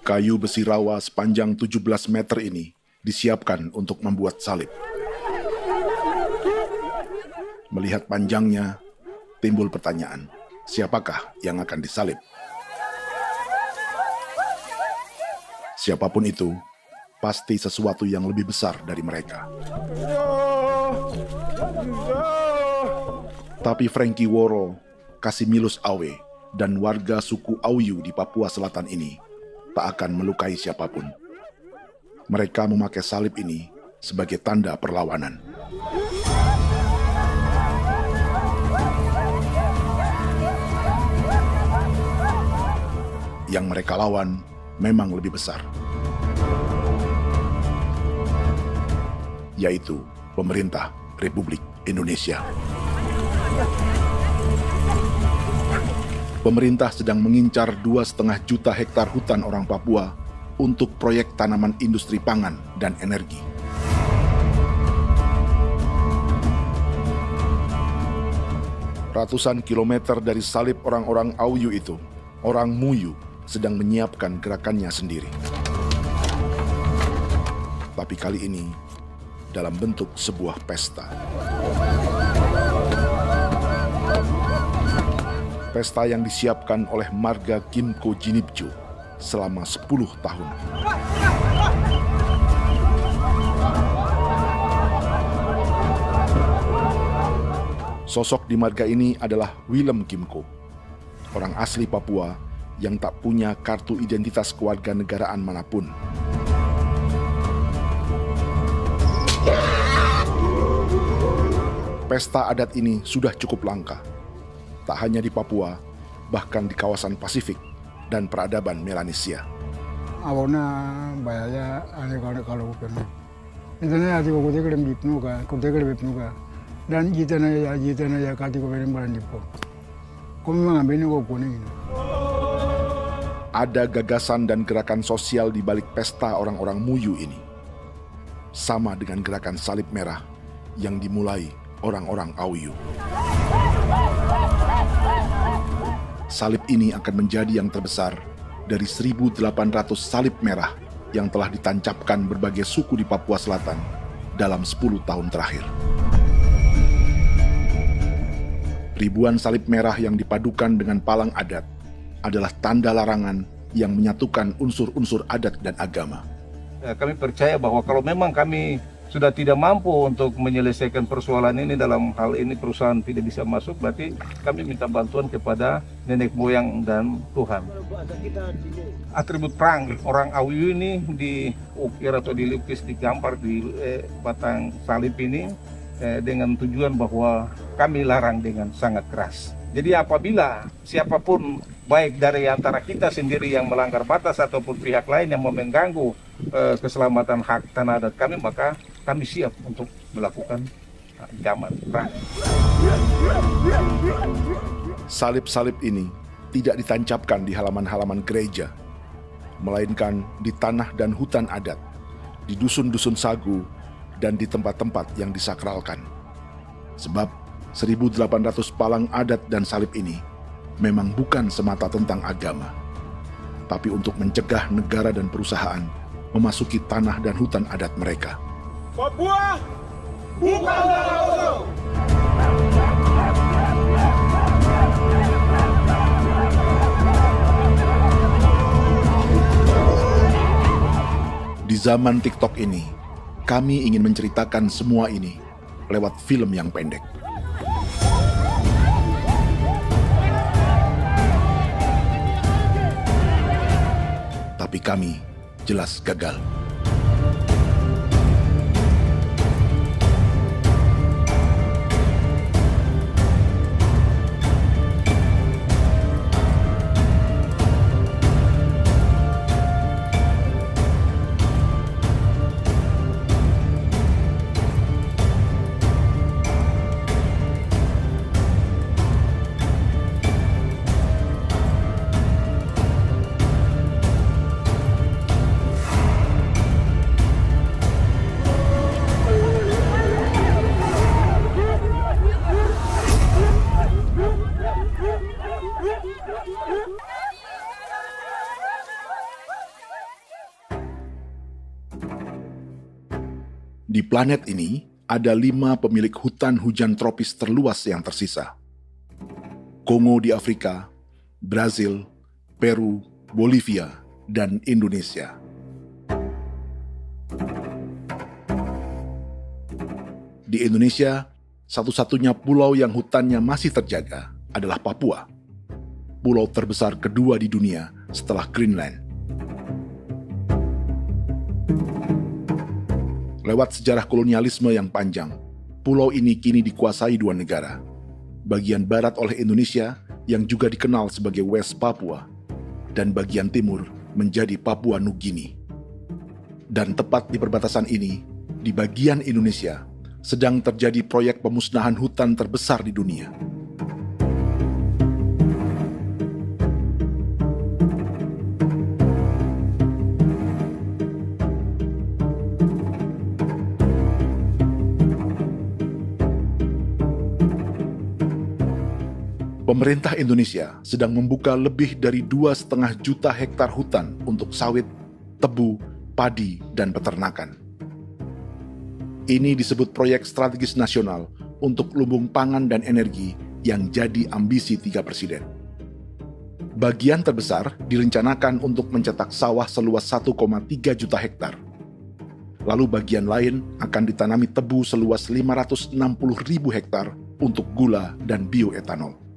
Kayu besi rawa sepanjang 17 meter ini disiapkan untuk membuat salib. Melihat panjangnya, timbul pertanyaan, siapakah yang akan disalib? Siapapun itu, pasti sesuatu yang lebih besar dari mereka. Tapi Frankie Woro, Casimilus Awe, dan warga suku Auyu di Papua Selatan ini tak akan melukai siapapun. Mereka memakai salib ini sebagai tanda perlawanan. Yang mereka lawan memang lebih besar, yaitu pemerintah Republik Indonesia. Pemerintah sedang mengincar 2,5 juta hektar hutan orang Papua untuk proyek tanaman industri pangan dan energi. Ratusan kilometer dari salib orang-orang Auyu itu, orang Muyu sedang menyiapkan gerakannya sendiri. Tapi kali ini dalam bentuk sebuah pesta. Pesta yang disiapkan oleh marga Kimco Jinibjo selama 10 tahun. Sosok di marga ini adalah Willem Kimco, orang asli Papua yang tak punya kartu identitas kewarganegaraan manapun. Pesta adat ini sudah cukup langka, tak hanya di Papua, bahkan di kawasan Pasifik dan peradaban Melanesia. Awalnya bayarnya aneh kalau bukan. Itu nih hati kau teker bipnuka, kau teker bipnuka, dan jitana ya kati kau beri barang dipo. Kau memang ambil kau kuning. Ada gagasan dan gerakan sosial di balik pesta orang-orang Muyu ini, sama dengan gerakan salib merah yang dimulai orang-orang Auyu. Salib ini akan menjadi yang terbesar dari 1.800 salib merah yang telah ditancapkan berbagai suku di Papua Selatan dalam 10 tahun terakhir. Ribuan salib merah yang dipadukan dengan palang adat adalah tanda larangan yang menyatukan unsur-unsur adat dan agama. Kami percaya bahwa kalau memang kami sudah tidak mampu untuk menyelesaikan persoalan ini, dalam hal ini perusahaan tidak bisa masuk, berarti kami minta bantuan kepada nenek moyang dan Tuhan. Atribut perang orang Auyu ini diukir atau dilukis, digambar di batang salib ini dengan tujuan bahwa kami larang dengan sangat keras. Jadi apabila siapapun, baik dari antara kita sendiri yang melanggar batas ataupun pihak lain yang mau mengganggu keselamatan hak tanah adat kami, maka kami siap untuk melakukan ancaman perang. Salib-salib ini tidak ditancapkan di halaman-halaman gereja, melainkan di tanah dan hutan adat, di dusun-dusun sagu, dan di tempat-tempat yang disakralkan. Sebab 1.800 palang adat dan salib ini memang bukan semata tentang agama, tapi untuk mencegah negara dan perusahaan memasuki tanah dan hutan adat mereka. Papua bukan Laut. Di zaman TikTok ini, kami ingin menceritakan semua ini lewat film yang pendek. Tapi kami jelas gagal. Di planet ini, ada 5 pemilik hutan hujan tropis terluas yang tersisa. Kongo di Afrika, Brazil, Peru, Bolivia, dan Indonesia. Di Indonesia, satu-satunya pulau yang hutannya masih terjaga adalah Papua, pulau terbesar kedua di dunia setelah Greenland. Lewat sejarah kolonialisme yang panjang, pulau ini kini dikuasai 2 negara. Bagian barat oleh Indonesia yang juga dikenal sebagai West Papua, dan bagian timur menjadi Papua Nugini. Dan tepat di perbatasan ini, di bagian Indonesia, sedang terjadi proyek pemusnahan hutan terbesar di dunia. Pemerintah Indonesia sedang membuka lebih dari 2,5 juta hektar hutan untuk sawit, tebu, padi, dan peternakan. Ini disebut proyek strategis nasional untuk lumbung pangan dan energi yang jadi ambisi 3 presiden. Bagian terbesar direncanakan untuk mencetak sawah seluas 1,3 juta hektar. Lalu bagian lain akan ditanami tebu seluas 560.000 hektar untuk gula dan bioetanol.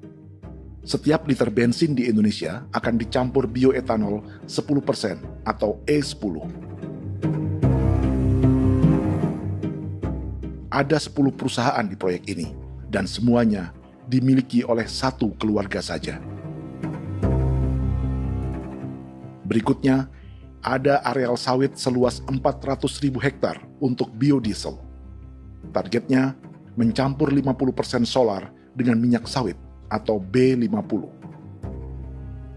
Setiap liter bensin di Indonesia akan dicampur bioetanol 10% atau E10. Ada 10 perusahaan di proyek ini, dan semuanya dimiliki oleh 1 keluarga saja. Berikutnya, ada areal sawit seluas 400.000 hektar untuk biodiesel. Targetnya mencampur 50% solar dengan minyak sawit atau B50.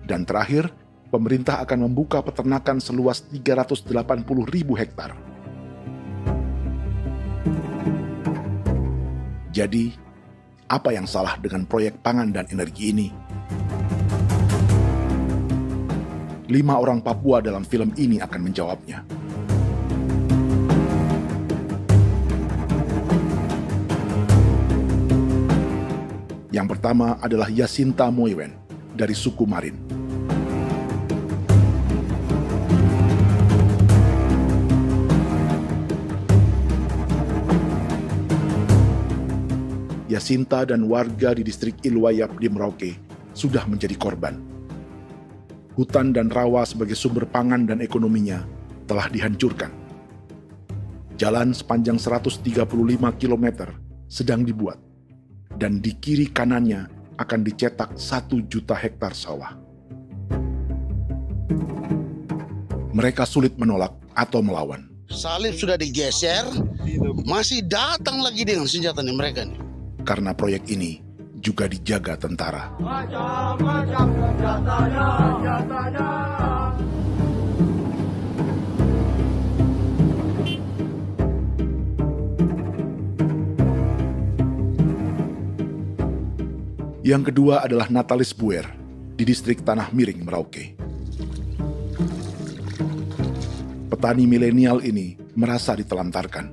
Dan terakhir, pemerintah akan membuka peternakan seluas 380.000 hektar. Jadi, apa yang salah dengan proyek pangan dan energi ini? 5 orang Papua dalam film ini akan menjawabnya. Yang pertama adalah Yasinta Moiwen dari suku Marin. Yasinta dan warga di distrik Ilwayap di Merauke sudah menjadi korban. Hutan dan rawa sebagai sumber pangan dan ekonominya telah dihancurkan. Jalan sepanjang 135 km sedang dibuat, dan di kiri kanannya akan dicetak 1 juta hektar sawah. Mereka sulit menolak atau melawan. Salib sudah digeser, masih datang lagi dengan senjata mereka nih. Karena proyek ini juga dijaga tentara. Macam-macam senjatanya. Yang kedua adalah Natalis Buer di distrik Tanah Miring, Merauke. Petani milenial ini merasa ditelantarkan.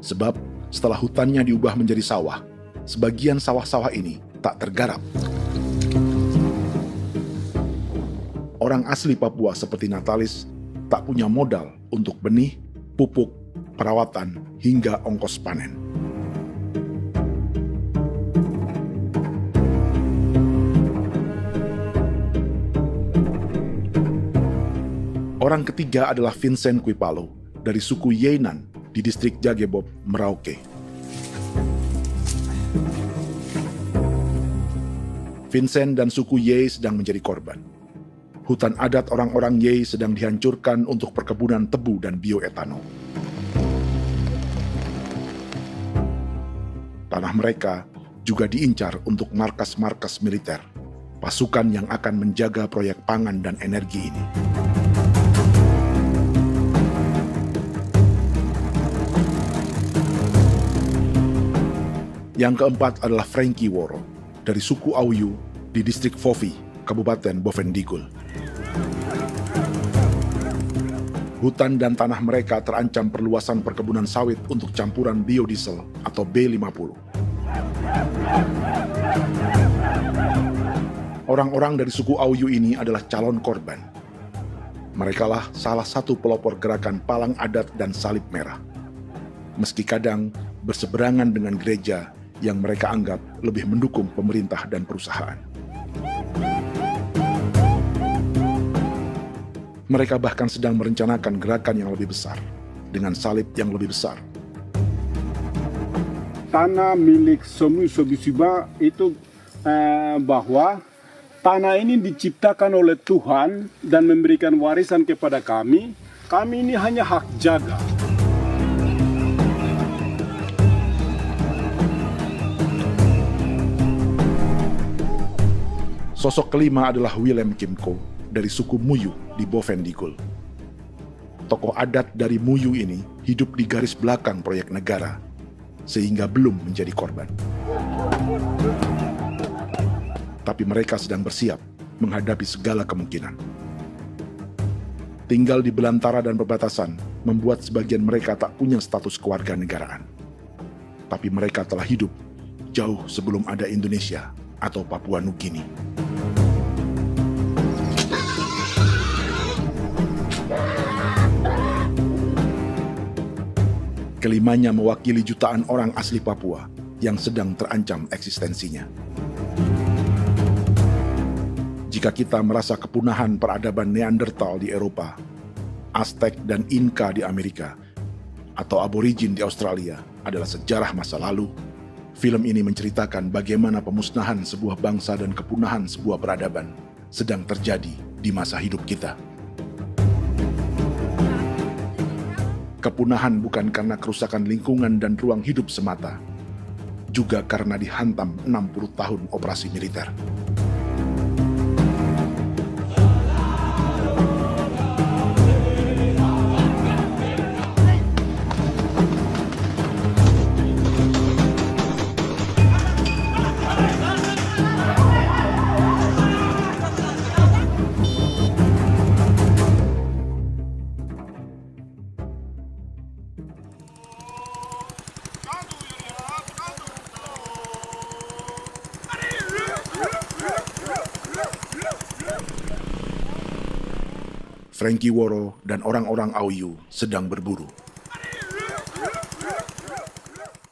Sebab setelah hutannya diubah menjadi sawah, sebagian sawah-sawah ini tak tergarap. Orang asli Papua seperti Natalis tak punya modal untuk benih, pupuk, perawatan, hingga ongkos panen. Orang ketiga adalah Vincent Kuipalo dari suku Yenan di distrik Jagebob, Merauke. Vincent dan suku Ye sedang menjadi korban. Hutan adat orang-orang Ye sedang dihancurkan untuk perkebunan tebu dan bioetanol. Tanah mereka juga diincar untuk markas-markas militer, pasukan yang akan menjaga proyek pangan dan energi ini. Yang keempat adalah Frankie Woro dari suku Auyu di distrik Fofi, Kabupaten Bovendigul. Hutan dan tanah mereka terancam perluasan perkebunan sawit untuk campuran biodiesel atau B50. Orang-orang dari suku Auyu ini adalah calon korban. Merekalah salah satu pelopor gerakan Palang Adat dan Salib Merah. Meski kadang berseberangan dengan gereja yang mereka anggap lebih mendukung pemerintah dan perusahaan. Mereka bahkan sedang merencanakan gerakan yang lebih besar, dengan salib yang lebih besar. Tanah milik Somu Sobisiba itu bahwa tanah ini diciptakan oleh Tuhan dan memberikan warisan kepada kami. Kami ini hanya hak jaga. Sosok kelima adalah Willem Kimco dari suku Muyu di Bovendigul. Tokoh adat dari Muyu ini hidup di garis belakang proyek negara, sehingga belum menjadi korban. Tapi mereka sedang bersiap menghadapi segala kemungkinan. Tinggal di belantara dan perbatasan membuat sebagian mereka tak punya status kewarganegaraan. Tapi mereka telah hidup jauh sebelum ada Indonesia atau Papua Nugini. Kelimanya mewakili jutaan orang asli Papua yang sedang terancam eksistensinya. Jika kita merasa kepunahan peradaban Neanderthal di Eropa, Aztec dan Inca di Amerika, atau aborigin di Australia adalah sejarah masa lalu, film ini menceritakan bagaimana pemusnahan sebuah bangsa dan kepunahan sebuah peradaban sedang terjadi di masa hidup kita. Kepunahan bukan karena kerusakan lingkungan dan ruang hidup semata, juga karena dihantam 60 tahun operasi militer. Frankie Woro dan orang-orang Auyu sedang berburu.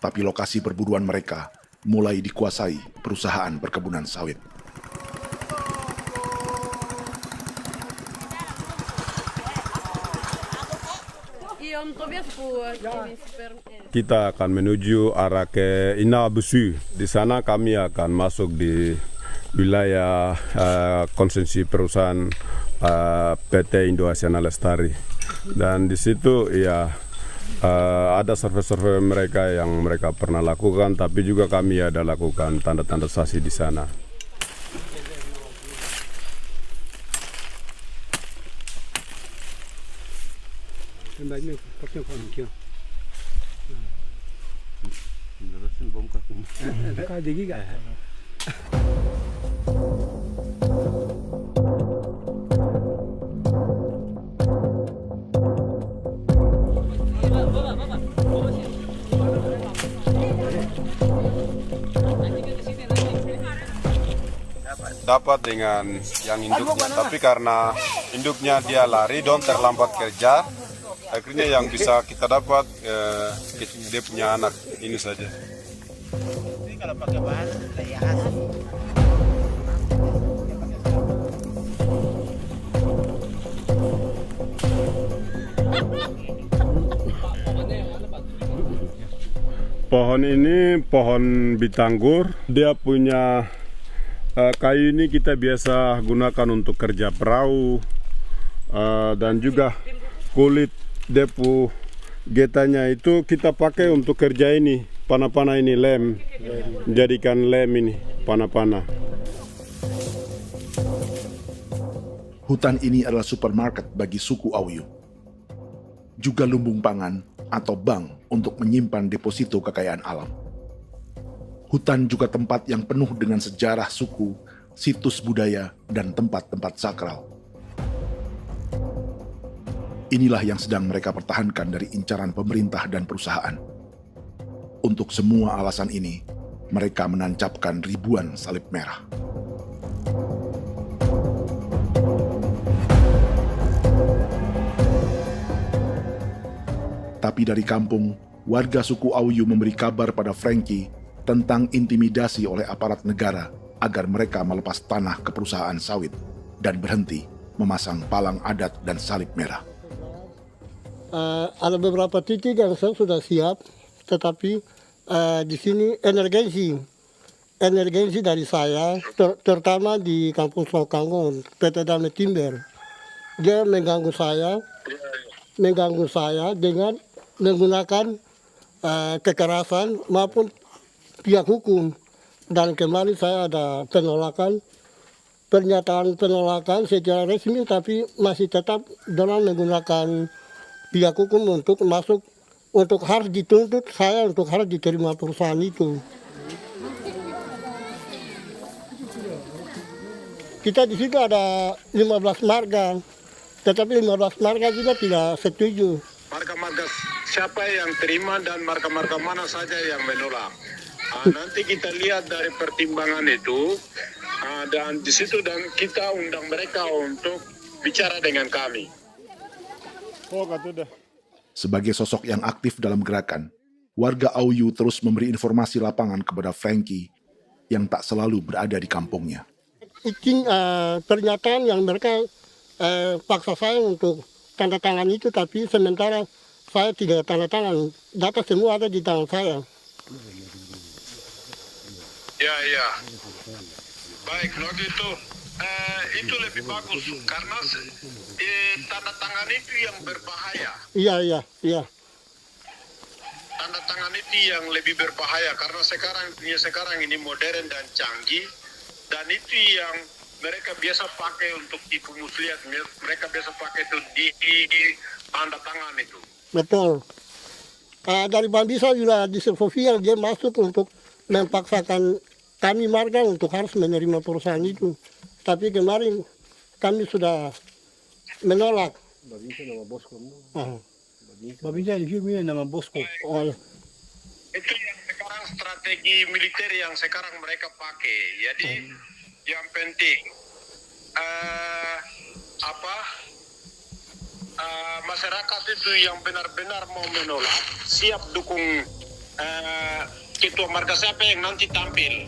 Tapi lokasi perburuan mereka mulai dikuasai perusahaan perkebunan sawit. Kita akan menuju arah ke Inabusu. Di sana kami akan masuk di wilayah konsesi perusahaan PT Indo Asiana Lestari, dan di situ ya ada survei-survei mereka yang mereka pernah lakukan, tapi juga kami ada lakukan tanda-tanda saksi di sana. Dapat dengan yang induknya, tapi karena induknya dia lari dan terlambat kerja, akhirnya yang bisa kita dapat dia punya anak ini saja. Kalau pakai bahan kayak hasil. Pohon ini pohon bitanggur, dia punya kayu ini kita biasa gunakan untuk kerja perahu, dan juga kulit depu getanya itu kita pakai untuk kerja ini, panah-panah ini lem, jadikan lem ini, panah-panah. Hutan ini adalah supermarket bagi suku Auyu. Juga lumbung pangan atau bank untuk menyimpan deposito kekayaan alam. Hutan juga tempat yang penuh dengan sejarah suku, situs budaya, dan tempat-tempat sakral. Inilah yang sedang mereka pertahankan dari incaran pemerintah dan perusahaan. Untuk semua alasan ini, mereka menancapkan ribuan salib merah. Tapi dari kampung, warga suku Auyu memberi kabar pada Frankie tentang intimidasi oleh aparat negara agar mereka melepas tanah ke perusahaan sawit dan berhenti memasang palang adat dan salib merah. Ada beberapa titik yang saya sudah siap, tetapi di sini emergensi dari saya, terutama di Kampung Sokangon, PT Damai Timber. Dia mengganggu saya dengan menggunakan kekerasan maupun pihak hukum. Dan kemarin saya ada pernyataan penolakan secara resmi, tapi masih tetap dengan menggunakan pihak hukum untuk masuk, untuk harus dituntut saya untuk harus diterima perusahaan itu. Kita di situ ada 15 marga, tetapi 15 marga juga tidak setuju. Marga-marga siapa yang terima dan marga-marga mana saja yang menolak. Nanti kita lihat dari pertimbangan itu, dan di situ dan kita undang mereka untuk bicara dengan kami. Sebagai sosok yang aktif dalam gerakan, warga Auyu terus memberi informasi lapangan kepada Frankie yang tak selalu berada di kampungnya. Izin pernyataan yang mereka paksa saya untuk tanda tangan itu, tapi sementara saya tidak tanda tangan. Data semua ada di tangan saya. Ya. Baik, kalau gitu itu lebih bagus karena tanda tangan itu yang berbahaya. Iya. Tanda tangan itu yang lebih berbahaya karena sekarang ini modern dan canggih, dan itu yang mereka biasa pakai untuk tipu muslihat. Mereka biasa pakai itu di tanda tangan itu. Betul. Dari Bambisa juga di Sofia dia masuk untuk memaksakan kami marga untuk harus menerima perusahaan itu. Tapi kemarin kami sudah menolak. Babinsa nama bosku. Babinsa ini nama bosku. Itu yang sekarang strategi militer yang sekarang mereka pakai. Jadi yang penting masyarakat itu yang benar-benar mau menolak siap dukung ketua marga siapa yang nanti tampil.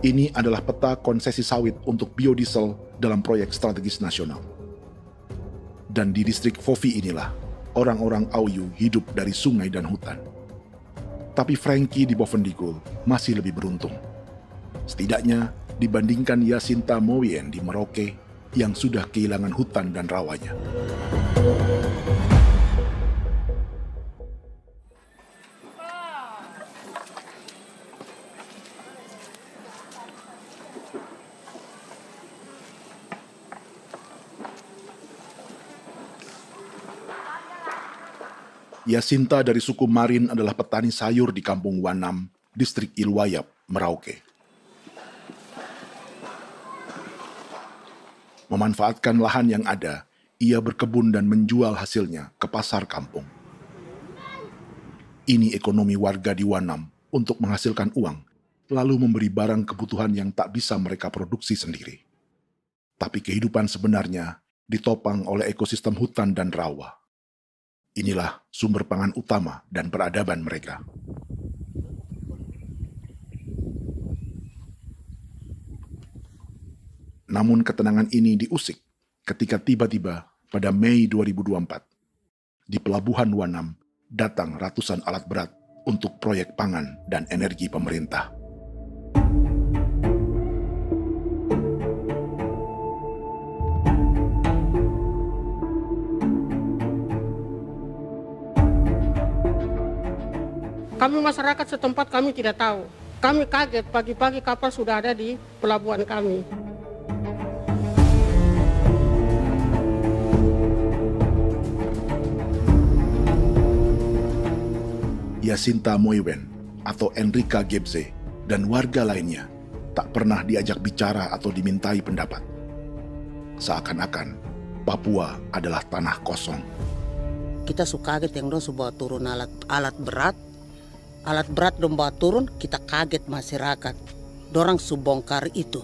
Ini adalah peta konsesi sawit untuk biodiesel dalam proyek strategis nasional. Dan di distrik Fofi inilah, orang-orang Auyu hidup dari sungai dan hutan. Tapi Frankie di Bovendigul masih lebih beruntung. Setidaknya dibandingkan Yasinta Mowien di Merauke yang sudah kehilangan hutan dan rawanya. Yasinta dari suku Marin adalah petani sayur di Kampung Wanam, distrik Ilwayap, Merauke. Memanfaatkan lahan yang ada, ia berkebun dan menjual hasilnya ke pasar kampung. Ini ekonomi warga di Wanam untuk menghasilkan uang, lalu memberi barang kebutuhan yang tak bisa mereka produksi sendiri. Tapi kehidupan sebenarnya ditopang oleh ekosistem hutan dan rawa. Inilah sumber pangan utama dan peradaban mereka. Namun ketenangan ini diusik ketika tiba-tiba pada Mei 2024, di Pelabuhan Wanam datang ratusan alat berat untuk proyek pangan dan energi pemerintah. Kami masyarakat setempat kami tidak tahu. Kami kaget pagi-pagi kapal sudah ada di pelabuhan kami. Yasinta Mowien atau Enrika Gebze dan warga lainnya tak pernah diajak bicara atau dimintai pendapat. Seakan-akan Papua adalah tanah kosong. Kita suka kaget yang dong bawa turun alat berat dong bawa turun, kita kaget masyarakat. Dorang subongkar itu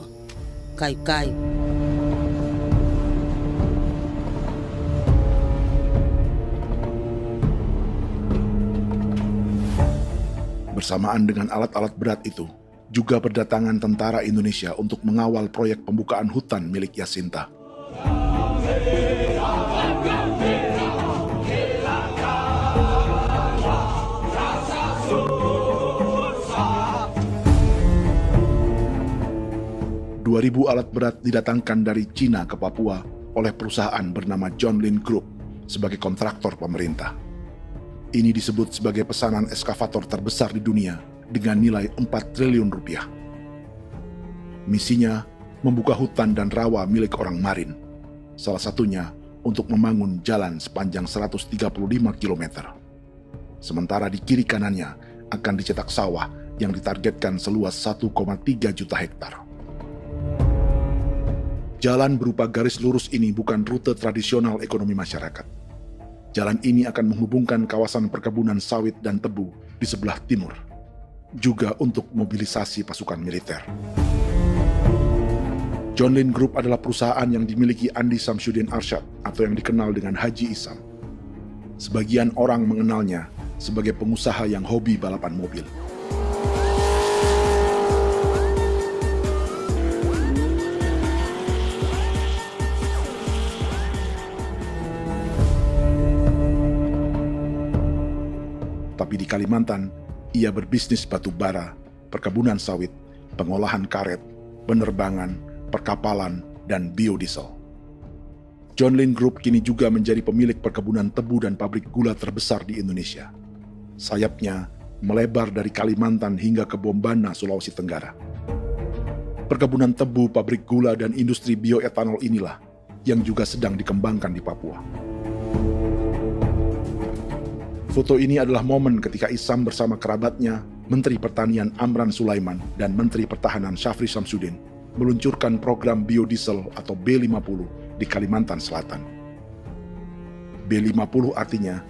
kayu-kayu. Bersamaan dengan alat-alat berat itu, juga berdatangan tentara Indonesia untuk mengawal proyek pembukaan hutan milik Jacinta. Ribu alat berat didatangkan dari Cina ke Papua oleh perusahaan bernama John Lin Group sebagai kontraktor pemerintah. Ini disebut sebagai pesanan eskavator terbesar di dunia dengan nilai 4 triliun rupiah. Misinya membuka hutan dan rawa milik orang Marin, salah satunya untuk membangun jalan sepanjang 135 km. Sementara di kiri kanannya akan dicetak sawah yang ditargetkan seluas 1,3 juta hektar. Jalan berupa garis lurus ini bukan rute tradisional ekonomi masyarakat. Jalan ini akan menghubungkan kawasan perkebunan sawit dan tebu di sebelah timur, juga untuk mobilisasi pasukan militer. John Lin Group adalah perusahaan yang dimiliki Andi Samsudin Arsyad atau yang dikenal dengan Haji Isam. Sebagian orang mengenalnya sebagai pengusaha yang hobi balapan mobil. Tapi di Kalimantan, ia berbisnis batu bara, perkebunan sawit, pengolahan karet, penerbangan, perkapalan, dan biodiesel. John Lin Group kini juga menjadi pemilik perkebunan tebu dan pabrik gula terbesar di Indonesia. Sayapnya melebar dari Kalimantan hingga ke Bombana, Sulawesi Tenggara. Perkebunan tebu, pabrik gula, dan industri bioetanol inilah yang juga sedang dikembangkan di Papua. Foto ini adalah momen ketika Isam bersama kerabatnya, Menteri Pertanian Amran Sulaiman dan Menteri Pertahanan Syafri Samsudin, meluncurkan program biodiesel atau B50 di Kalimantan Selatan. B50 artinya,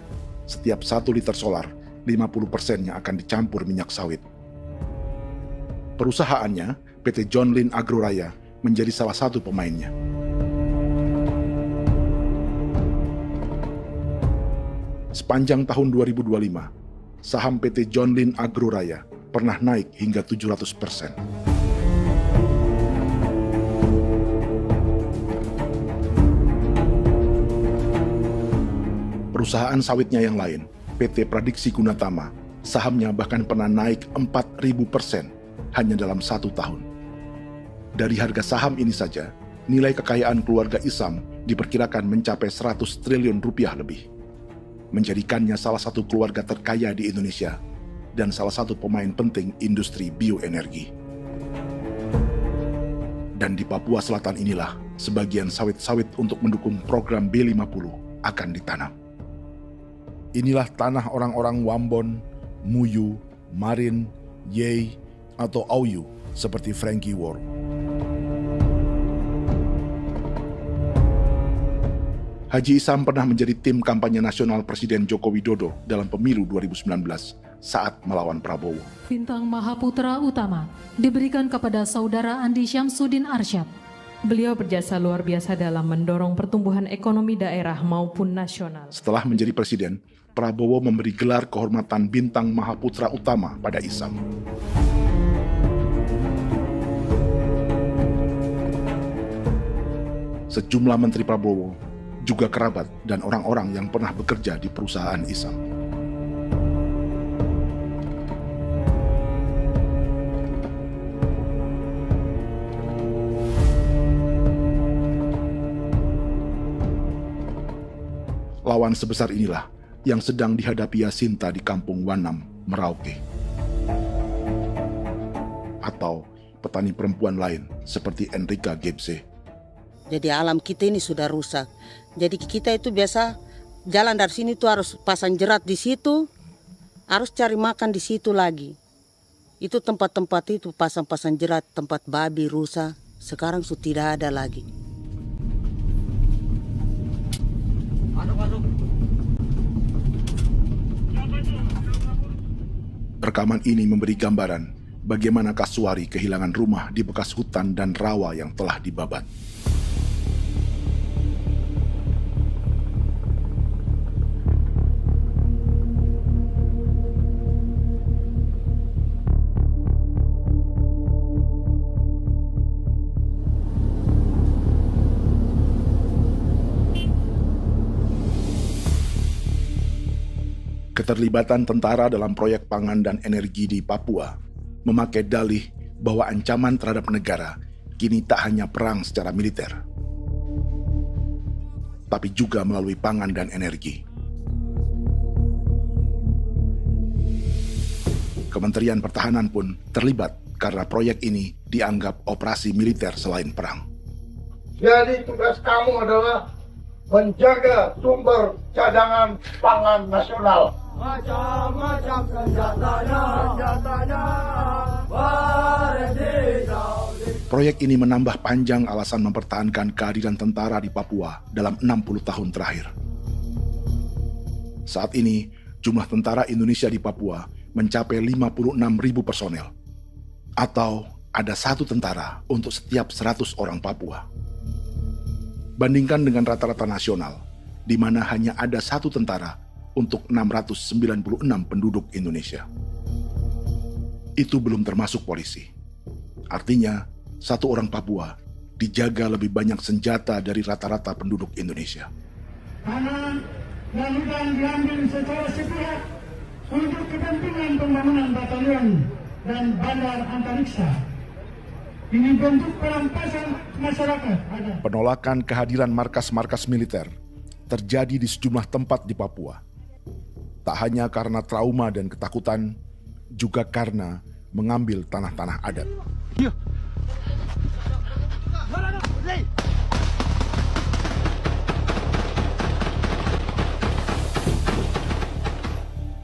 setiap 1 liter solar, 50%-nya akan dicampur minyak sawit. Perusahaannya, PT John Lin Agroraya, menjadi salah satu pemainnya. Sepanjang tahun 2025, saham PT John Lin Agroraya pernah naik hingga 700%. Perusahaan sawitnya yang lain, PT Pradiksi Gunatama, sahamnya bahkan pernah naik 4.000% hanya dalam 1 tahun. Dari harga saham ini saja, nilai kekayaan keluarga Isam diperkirakan mencapai 100 triliun rupiah lebih, menjadikannya salah satu keluarga terkaya di Indonesia dan salah satu pemain penting industri bioenergi. Dan di Papua Selatan inilah sebagian sawit-sawit untuk mendukung program B50 akan ditanam. Inilah tanah orang-orang Wambon, Muyu, Marin, Yei, atau Auyu seperti Frankie Ward. Haji Isam pernah menjadi tim kampanye nasional Presiden Joko Widodo dalam pemilu 2019 saat melawan Prabowo. Bintang Mahaputra Utama diberikan kepada Saudara Andi Syamsuddin Arsyad. Beliau berjasa luar biasa dalam mendorong pertumbuhan ekonomi daerah maupun nasional. Setelah menjadi presiden, Prabowo memberi gelar kehormatan Bintang Mahaputra Utama pada Isam. Sejumlah menteri Prabowo, juga kerabat dan orang-orang yang pernah bekerja di perusahaan Isam. Lawan sebesar inilah yang sedang dihadapi Jacinta di kampung Wanam, Merauke. Atau petani perempuan lain seperti Enrika Gebse. Jadi alam kita ini sudah rusak. Jadi kita itu biasa jalan dari sini tuh harus pasang jerat di situ, harus cari makan di situ lagi. Itu tempat-tempat itu pasang-pasang jerat, tempat babi, rusa, sekarang sudah tidak ada lagi. Rekaman ini memberi gambaran bagaimana Kasuari kehilangan rumah di bekas hutan dan rawa yang telah dibabat. Keterlibatan tentara dalam proyek pangan dan energi di Papua memakai dalih bahwa ancaman terhadap negara kini tak hanya perang secara militer, tapi juga melalui pangan dan energi. Kementerian Pertahanan pun terlibat karena proyek ini dianggap operasi militer selain perang. Jadi tugas kamu adalah menjaga sumber cadangan pangan nasional. Macam-macam senjatanya, Proyek ini menambah panjang alasan mempertahankan kehadiran tentara di Papua dalam 60 tahun terakhir. Saat ini, jumlah tentara Indonesia di Papua mencapai 56.000 personel, atau ada 1 tentara untuk setiap 100 orang Papua. Bandingkan dengan rata-rata nasional, di mana hanya ada 1 tentara untuk 696 penduduk Indonesia. Itu belum termasuk polisi. Artinya, 1 orang Papua dijaga lebih banyak senjata dari rata-rata penduduk Indonesia. Tanah dan hutan diambil secara sepihak untuk kepentingan pembangunan batalion dan bandar antariksa. Ini bentuk perampasan masyarakat. Penolakan kehadiran markas-markas militer terjadi di sejumlah tempat di Papua. Tak hanya karena trauma dan ketakutan, juga karena mengambil tanah-tanah adat.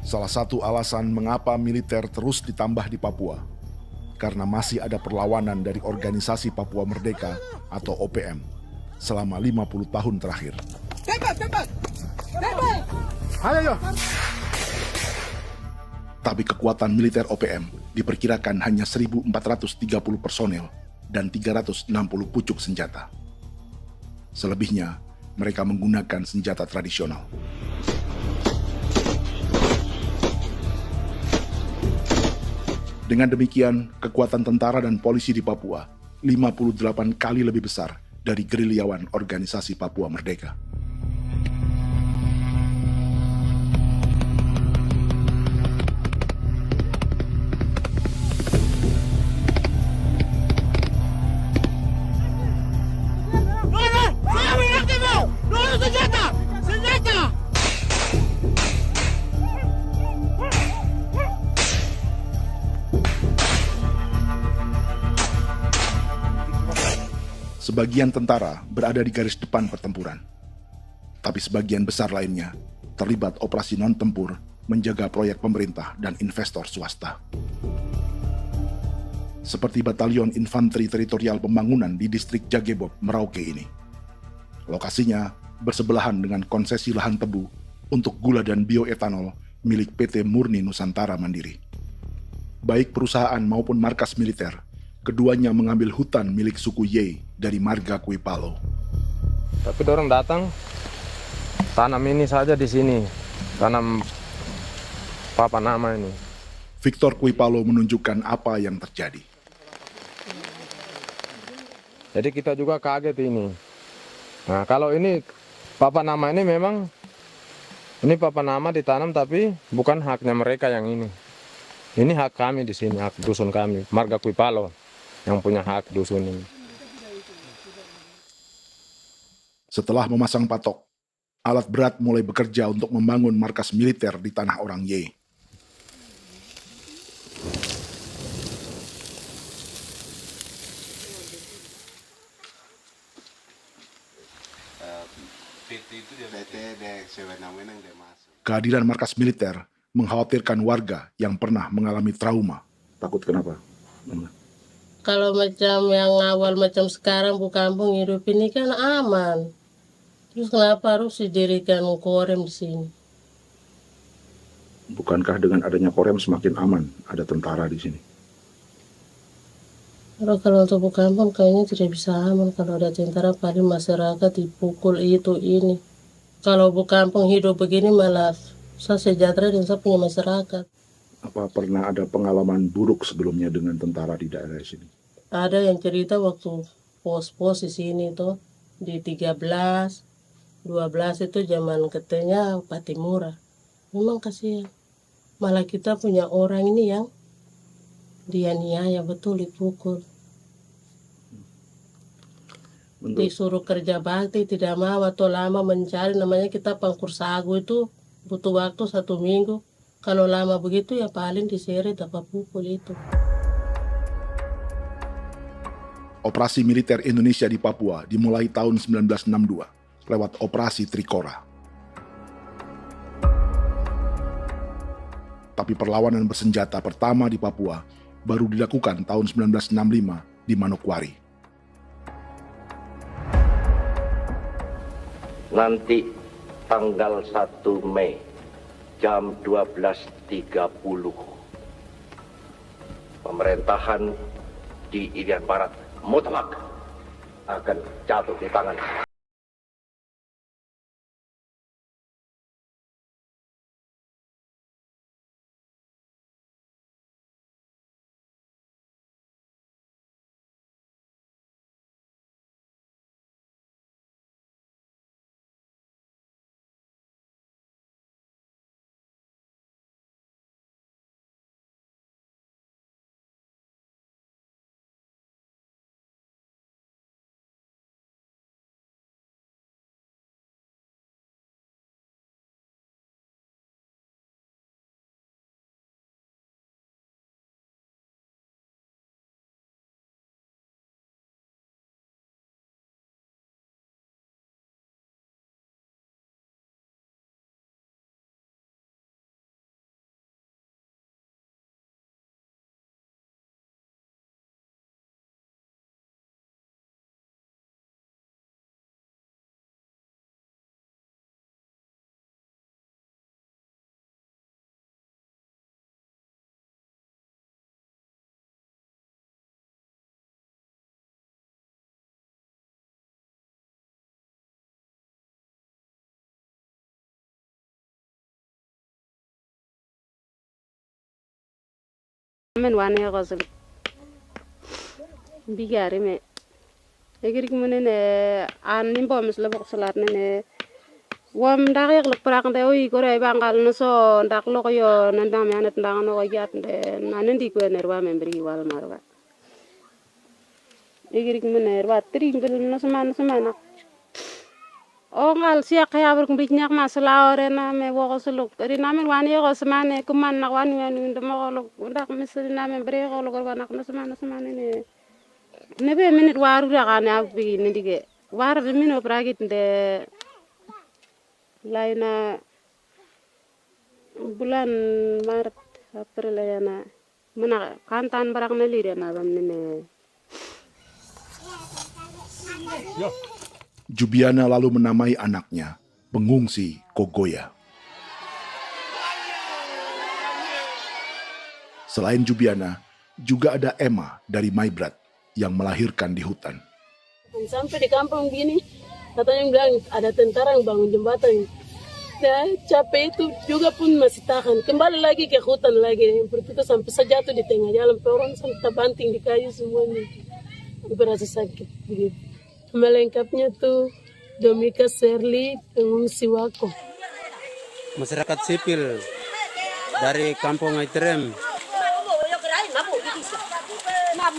Salah satu alasan mengapa militer terus ditambah di Papua, karena masih ada perlawanan dari Organisasi Papua Merdeka atau OPM selama 50 tahun terakhir. Ayo. Tapi kekuatan militer OPM diperkirakan hanya 1.430 personel dan 360 pucuk senjata. Selebihnya, mereka menggunakan senjata tradisional. Dengan demikian, kekuatan tentara dan polisi di Papua 58 kali lebih besar dari gerilyawan Organisasi Papua Merdeka. Sebagian tentara berada di garis depan pertempuran, tapi sebagian besar lainnya terlibat operasi non-tempur menjaga proyek pemerintah dan investor swasta. Seperti Batalion Infanteri Teritorial Pembangunan di distrik Jagebob, Merauke ini. Lokasinya bersebelahan dengan konsesi lahan tebu untuk gula dan bioetanol milik PT Murni Nusantara Mandiri. Baik perusahaan maupun markas militer, keduanya mengambil hutan milik suku Ye dari marga Kuipalo. Tapi dorong datang, tanam ini saja di sini, tanam papa nama ini. Victor Kuipalo menunjukkan apa yang terjadi. Jadi kita juga kaget ini. Nah kalau ini papa nama ini memang, ini papa nama ditanam tapi bukan haknya mereka yang ini. Ini hak kami di sini, hak dusun kami, marga Kuipalo yang punya hak dusun ini. Setelah memasang patok, alat berat mulai bekerja untuk membangun markas militer di tanah orang Ye. Kehadiran markas militer mengkhawatirkan warga yang pernah mengalami trauma. Takut kenapa? Kalau macam yang awal macam sekarang bu kampung hidup ini kan aman. Terus kenapa harus didirikan korem di sini? Bukankah dengan adanya Korem semakin aman ada tentara di sini? Kalau untuk kampung kayaknya tidak bisa aman kalau ada tentara, paling masyarakat dipukul itu ini. Kalau kampung hidup begini malah saya sejahtera dan saya punya masyarakat. Apa pernah ada pengalaman buruk sebelumnya dengan tentara di daerah sini? Ada yang cerita waktu pos-pos di sini tuh di 13, 12 itu zaman katanya Patimura. Memang kasihan. Malah kita punya orang ini yang dianiaya betul, dipukul. Disuruh kerja bakti tidak mau atau lama mencari, namanya kita pangkur sagu itu butuh waktu 1 minggu. Kalau lama begitu ya paling diseret apa pukul itu. Operasi militer Indonesia di Papua dimulai tahun 1962 lewat Operasi Trikora. Tapi perlawanan bersenjata pertama di Papua baru dilakukan tahun 1965 di Manokwari. Nanti tanggal 1 Mei jam 12.30 pemerintahan di Irian Barat mutlak akan jatuh di tangan men wane gozum bigari me egrik munene an nimbo misle boksolar nene wam dagek lok prak de oy gore bangal no so ndak lok yo nanda me anet ndang no yat de nanendi ko nerwa membri wal marwa egrik munene wa tringel no semana ongal siak ya ber kumbik nyak masala orena me wo suluk ri namen wani go semane kuman nak wani wani ndemo lo ndak misri namen bre go lo nak no semana ne be minit waru ra kana bi ne dige war de mino pragit de laina bulan maret april yana mana kantan barang ne lire na bam ne Jubiana lalu menamai anaknya Pengungsi Kogoya. Selain Jubiana, juga ada Emma dari Maibrat yang melahirkan di hutan. Sampai di kampung gini, katanya bilang ada tentara yang bangun jembatan. Ya, capek itu juga pun masih tahan. Kembali lagi ke hutan lagi. Berpikir sampai saya jatuh di tengah jalan. Orang sampai terbanting di kayu semuanya. Berasa sakit begitu. Melengkapnya tuh Domika Serli, pengungsi Wako. Masyarakat sipil dari Kampung Aitrem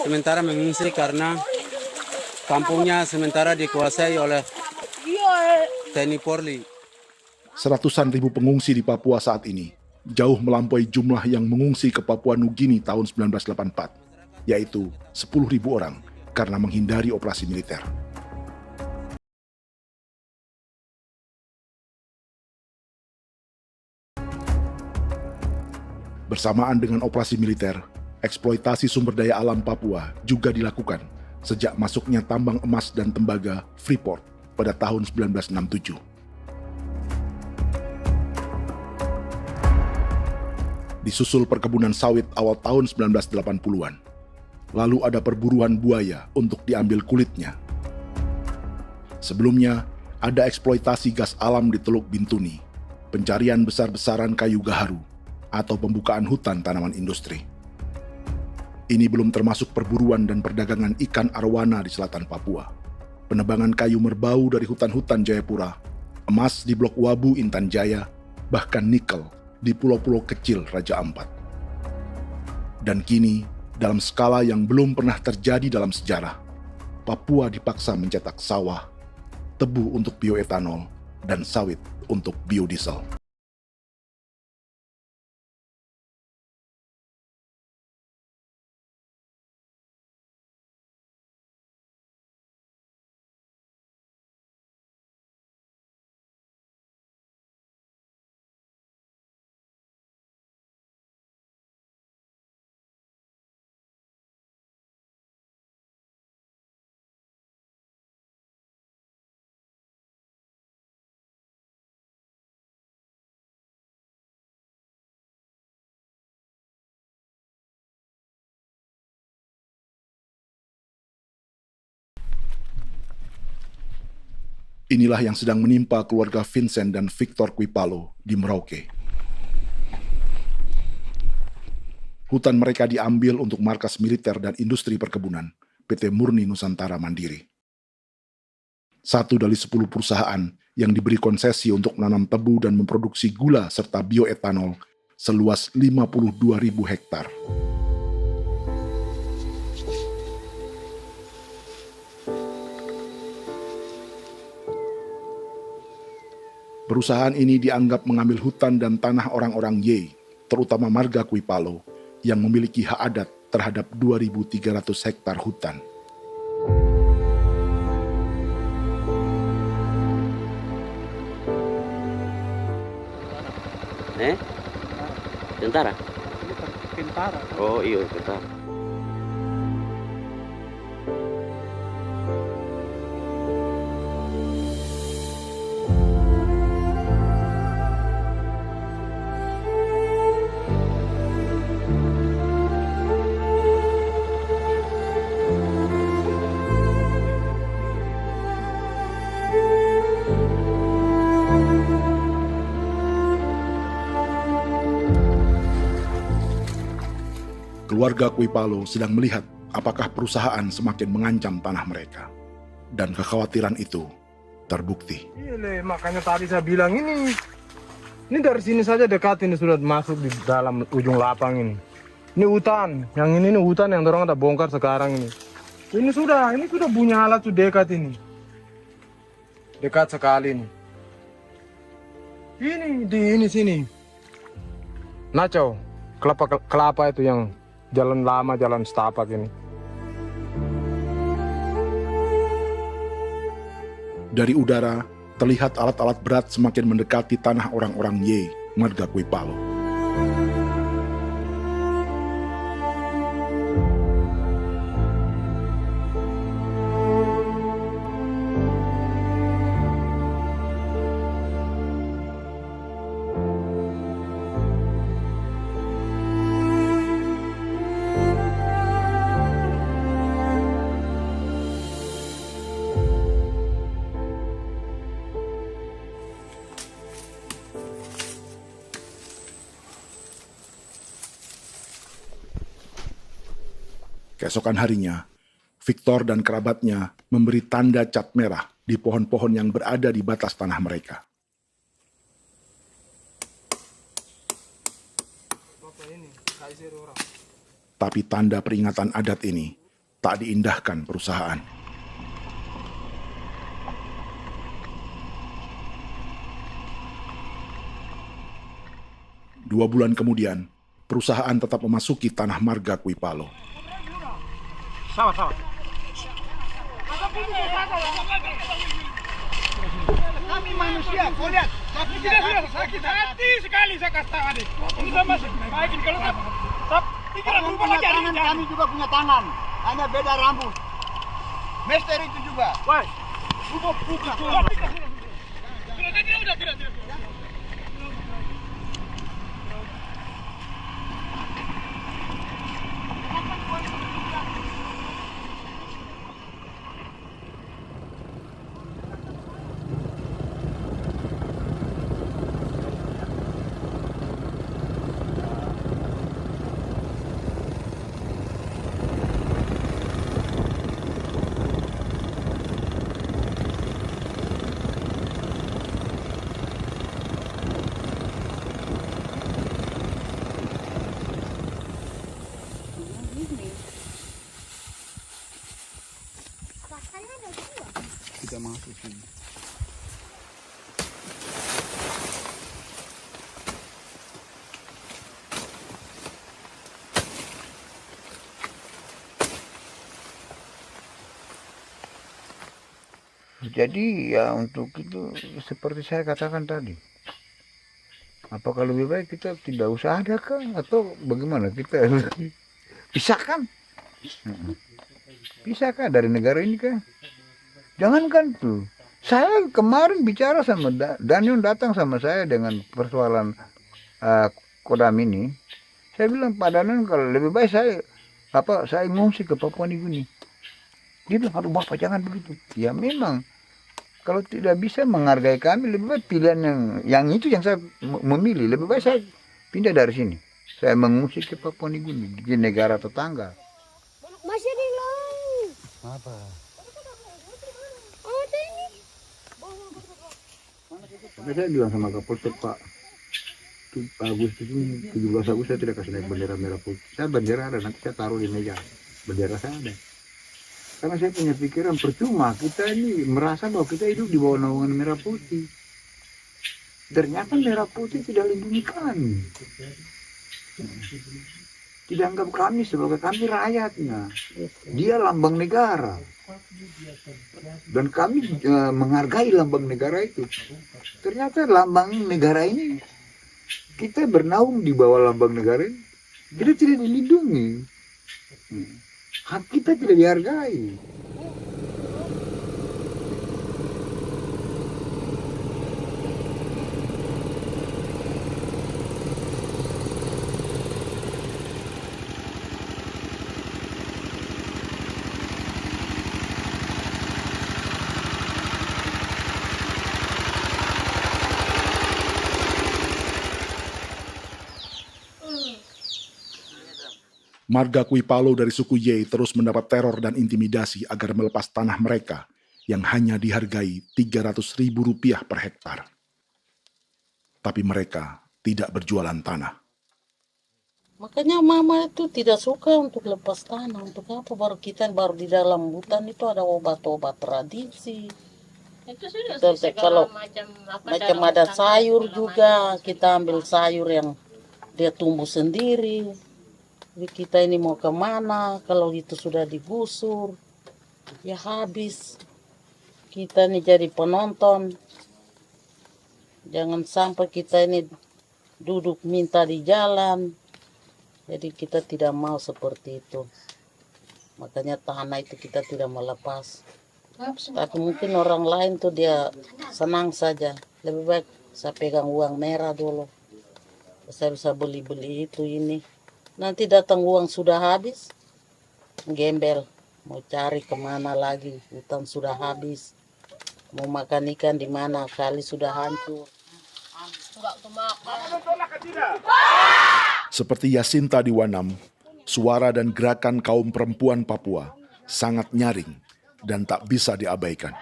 sementara mengungsi karena kampungnya sementara dikuasai oleh TNI Polri. Seratusan ribu pengungsi di Papua saat ini jauh melampaui jumlah yang mengungsi ke Papua Nugini tahun 1984, yaitu 10.000 orang karena menghindari operasi militer. Bersamaan dengan operasi militer, eksploitasi sumber daya alam Papua juga dilakukan sejak masuknya tambang emas dan tembaga Freeport pada tahun 1967. Disusul perkebunan sawit awal tahun 1980-an. Lalu ada perburuan buaya untuk diambil kulitnya. Sebelumnya, ada eksploitasi gas alam di Teluk Bintuni, pencarian besar-besaran kayu gaharu, atau pembukaan hutan tanaman industri. Ini belum termasuk perburuan dan perdagangan ikan arwana di selatan Papua, penebangan kayu merbau dari hutan-hutan Jayapura, emas di Blok Wabu Intan Jaya, bahkan nikel di pulau-pulau kecil Raja Ampat. Dan kini, dalam skala yang belum pernah terjadi dalam sejarah, Papua dipaksa mencetak sawah, tebu untuk bioetanol, dan sawit untuk biodiesel. Inilah yang sedang menimpa keluarga Vincent dan Victor Kuipalo di Merauke. Hutan mereka diambil untuk markas militer dan industri perkebunan, PT Murni Nusantara Mandiri. 1 dari 10 perusahaan yang diberi konsesi untuk menanam tebu dan memproduksi gula serta bioetanol seluas 52.000 hektar. Perusahaan ini dianggap mengambil hutan dan tanah orang-orang Ye, terutama marga Kuipalo, yang memiliki hak adat terhadap 2.300 hektar hutan. Tentara? Tentara. Oh iya, tentara. Keluarga Kuipalo sedang melihat apakah perusahaan semakin mengancam tanah mereka. Dan kekhawatiran itu terbukti. Iya, makanya tadi saya bilang ini dari sini saja dekat ini sudah masuk di dalam ujung lapang ini. Ini hutan, yang ini hutan yang dorong ada bongkar sekarang ini. Ini sudah punya alat sudah dekat ini. Dekat sekali ini. Ini di sini. Nacau, kelapa itu yang jalan lama, jalan setapak ini. Dari udara, terlihat alat-alat berat semakin mendekati tanah orang-orang Ye, marga Kuipalo. Keesokan harinya, Victor dan kerabatnya memberi tanda cat merah di pohon-pohon yang berada di batas tanah mereka. Tapi tanda peringatan adat ini tak diindahkan perusahaan. Dua bulan kemudian, perusahaan tetap memasuki tanah marga Kuipalo. Sama. Kami manusia, kau lihat. Tapi kita sudah sakit hati sekali saya katakan. Ini sama baikin kalau pikiran berubah lagi. Kami juga punya tangan, hanya beda rambut. Mister itu juga. Woi, buka. Tidak. Jadi ya untuk itu seperti saya katakan tadi, apakah lebih baik kita tidak usah ada kan atau bagaimana, kita pisahkan, pisahkan dari negara ini kan, jangankan tuh. Saya kemarin bicara sama Daniel, datang sama saya dengan persoalan Kodam ini. Saya bilang, Pak Daniel, kalau lebih baik saya ngungsi ke Papua Nugini. Dia bilang, aduh Bapak jangan begitu. Ya memang, kalau tidak bisa menghargai kami, lebih baik pilihan yang itu yang saya memilih. Lebih baik saya pindah dari sini. Saya mengungsi ke Papua Nugini, di negara tetangga. Masih di laut. Apa? Saya bilang sama Kapolsek, Pak, Agustus ini 17 Agustus saya tidak kasih naik bendera merah putih. Saya bendera ada, nanti saya taruh di meja. Bendera saya ada. Karena saya punya pikiran percuma kita ini merasa bahwa kita hidup di bawah naungan merah putih. Ternyata merah putih tidak lindungi kami. Tidak anggap kami sebagai kami rakyatnya. Dia lambang negara. Dan kami menghargai lambang negara itu. Ternyata lambang negara ini, kita bernaung di bawah lambang negara ini, kita tidak dilindungi. Hak kita tidak dihargai. Marga Kuipalo dari suku Ye terus mendapat teror dan intimidasi agar melepas tanah mereka yang hanya dihargai Rp300.000 per hektar. Tapi mereka tidak berjualan tanah. Makanya mama itu tidak suka untuk lepas tanah. Untuk apa? Baru di dalam hutan itu ada obat-obat tradisi. Itu sudah Kalau macam ada sayur juga, kita ambil sayur yang dia tumbuh sendiri. Jadi kita ini mau kemana, kalau itu sudah digusur, ya habis. Kita ini jadi penonton. Jangan sampai kita ini duduk minta di jalan. Jadi kita tidak mau seperti itu. Makanya tanah itu kita tidak melepas. Tapi mungkin orang lain tuh dia senang saja. Lebih baik saya pegang uang merah dulu. Saya bisa beli-beli itu ini. Nanti datang uang sudah habis, gembel. Mau cari kemana lagi, hutan sudah habis. Mau makan ikan di mana, kali sudah hancur. Seperti Yasinta di Wanam, suara dan gerakan kaum perempuan Papua sangat nyaring dan tak bisa diabaikan.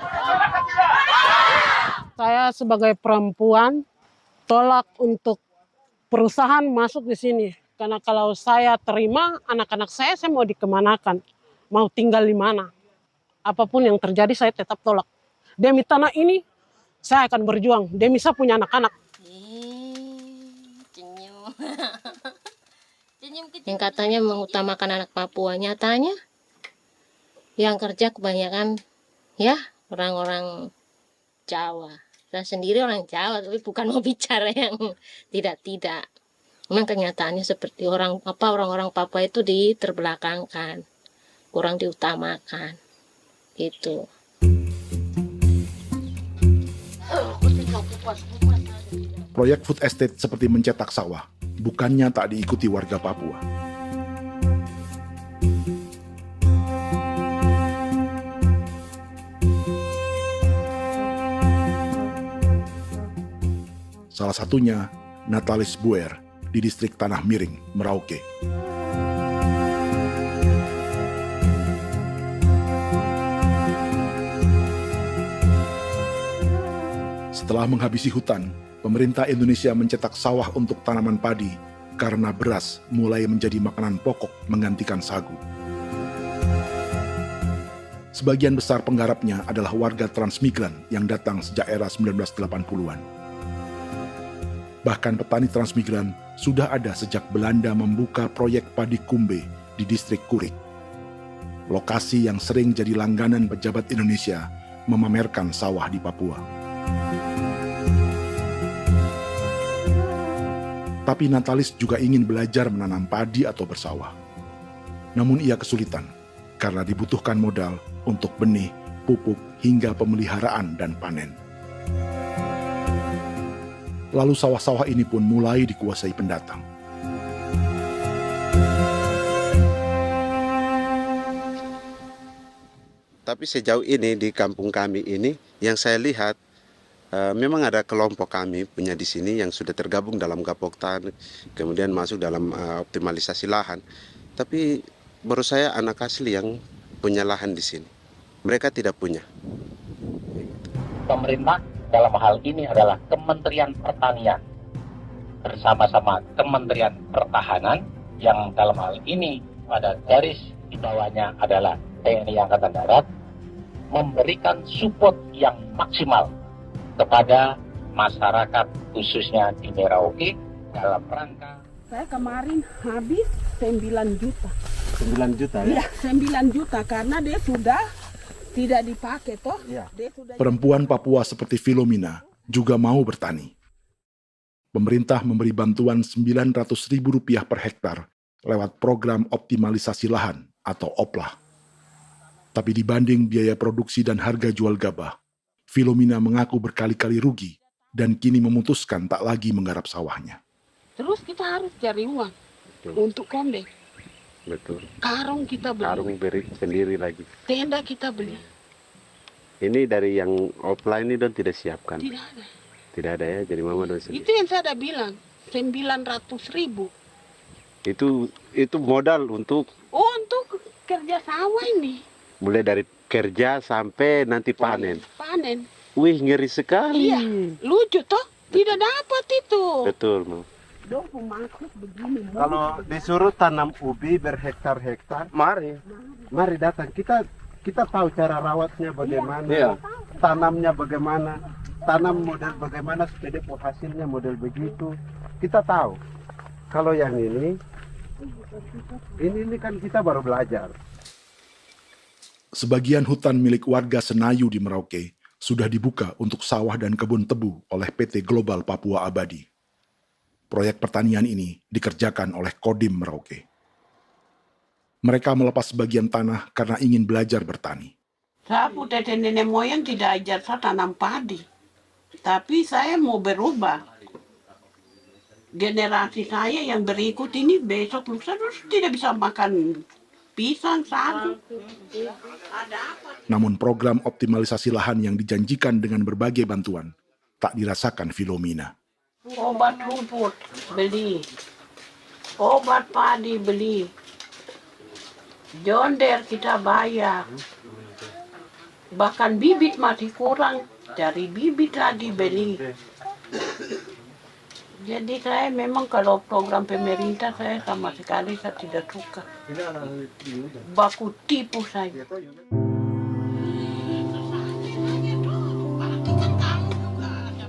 Saya sebagai perempuan tolak untuk perusahaan masuk di sini. Karena kalau saya terima anak-anak saya mau dikemanakan, mau tinggal di mana. Apapun yang terjadi saya tetap tolak. Demi tanah ini saya akan berjuang, demi saya punya anak-anak. Yang katanya mengutamakan anak Papua, nyatanya yang kerja kebanyakan ya orang-orang Jawa. Saya sendiri orang Jawa, tapi bukan mau bicara yang tidak-tidak. Memang kenyataannya seperti orang-orang Papua itu diterbelakangkan, kurang diutamakan, gitu. Proyek food estate seperti mencetak sawah, bukannya tak diikuti warga Papua. Salah satunya Natalis Buer di distrik Tanah Miring, Merauke. Setelah menghabisi hutan, pemerintah Indonesia mencetak sawah untuk tanaman padi karena beras mulai menjadi makanan pokok menggantikan sagu. Sebagian besar penggarapnya adalah warga transmigran yang datang sejak era 1980-an. Bahkan petani transmigran sudah ada sejak Belanda membuka proyek padi kumbe di distrik Kurik. Lokasi yang sering jadi langganan pejabat Indonesia memamerkan sawah di Papua. Tapi Natalis juga ingin belajar menanam padi atau bersawah. Namun ia kesulitan karena dibutuhkan modal untuk benih, pupuk, hingga pemeliharaan dan panen. Lalu sawah-sawah ini pun mulai dikuasai pendatang. Tapi sejauh ini di kampung kami ini yang saya lihat memang ada kelompok kami punya di sini yang sudah tergabung dalam Gapoktan, kemudian masuk dalam optimalisasi lahan. Tapi baru saya anak asli yang punya lahan di sini. Mereka tidak punya. Pemerintah dalam hal ini adalah Kementerian Pertanian bersama-sama Kementerian Pertahanan yang dalam hal ini pada garis di bawahnya adalah TNI Angkatan Darat, memberikan support yang maksimal kepada masyarakat khususnya di Merauke dalam rangka. Saya kemarin habis 9 juta. 9 juta ya? Iya, 9 juta karena dia sudah tidak dipakai toh. Ya. Dia sudah... Perempuan Papua seperti Filomina juga mau bertani. Pemerintah memberi bantuan Rp900.000 per hektar lewat program optimalisasi lahan atau OPLAH. Tapi dibanding biaya produksi dan harga jual gabah, Filomina mengaku berkali-kali rugi dan kini memutuskan tak lagi menggarap sawahnya. Terus kita harus cari uang untuk kondek. Betul. Karung kita beli. Karung beri sendiri lagi. Tenda kita beli. Ini dari yang offline ini don tidak siapkan. Tidak ada. Tidak ada ya, jadi mama don sendiri. Itu yang saya ada bilang, 900.000. Itu modal untuk kerja sawah ini. Mulai dari kerja sampai nanti panen. Panen. Wih, ngeri sekali. Iya, lucu toh? Tidak dapat itu. Betul, Mam. Dong pemaksud begini. Kalau disuruh tanam ubi berhektar-hektar, mari datang. Kita tahu cara rawatnya bagaimana, Iya. tanamnya bagaimana, tanam model bagaimana supaya hasilnya model begitu. Kita tahu. Kalau yang ini kan kita baru belajar. Sebagian hutan milik warga Senayu di Merauke sudah dibuka untuk sawah dan kebun tebu oleh PT Global Papua Abadi. Proyek pertanian ini dikerjakan oleh Kodim Merauke. Mereka melepas sebagian tanah karena ingin belajar bertani. Saya punya nenek moyang tidak ajar saya tanam padi. Tapi saya mau berubah. Generasi saya yang berikut ini besok lusa tidak bisa makan pisang, sagu. Namun program optimalisasi lahan yang dijanjikan dengan berbagai bantuan tak dirasakan Filomina. Obat rumput beli, obat padi beli, jonder kita bayar, bahkan bibit masih kurang, cari bibit lagi beli. Jadi saya memang kalau program pemerintah saya sama sekali saya tidak suka. Baku tipu saya.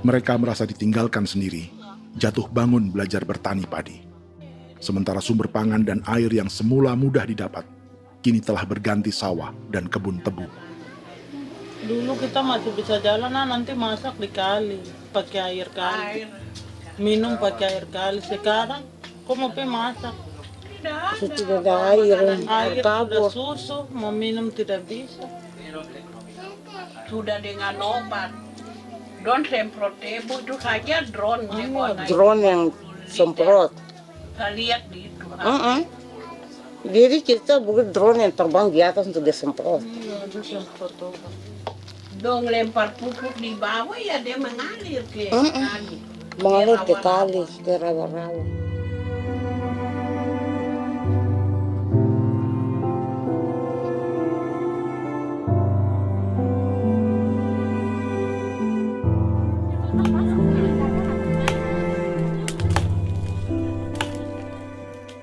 Mereka merasa ditinggalkan sendiri, jatuh bangun belajar bertani padi. Sementara sumber pangan dan air yang semula mudah didapat, kini telah berganti sawah dan kebun tebu. Dulu kita masih bisa jalan, nanti masak di kali, pakai air kali. Minum pakai air kali. Sekarang, kok mau masak? Tidak ada air, Air sudah susu, mau minum tidak bisa. Sudah dengan obat. Drone semprot tebu itu saja drone. Drone yang semprot. Saya lihat di itu. Jadi kita bukan drone yang terbang di atas untuk disemprot. Dong lempar pupuk di bawah ya dia mengalir ke kali. Mengalir ke kali, ke rawa-rawa.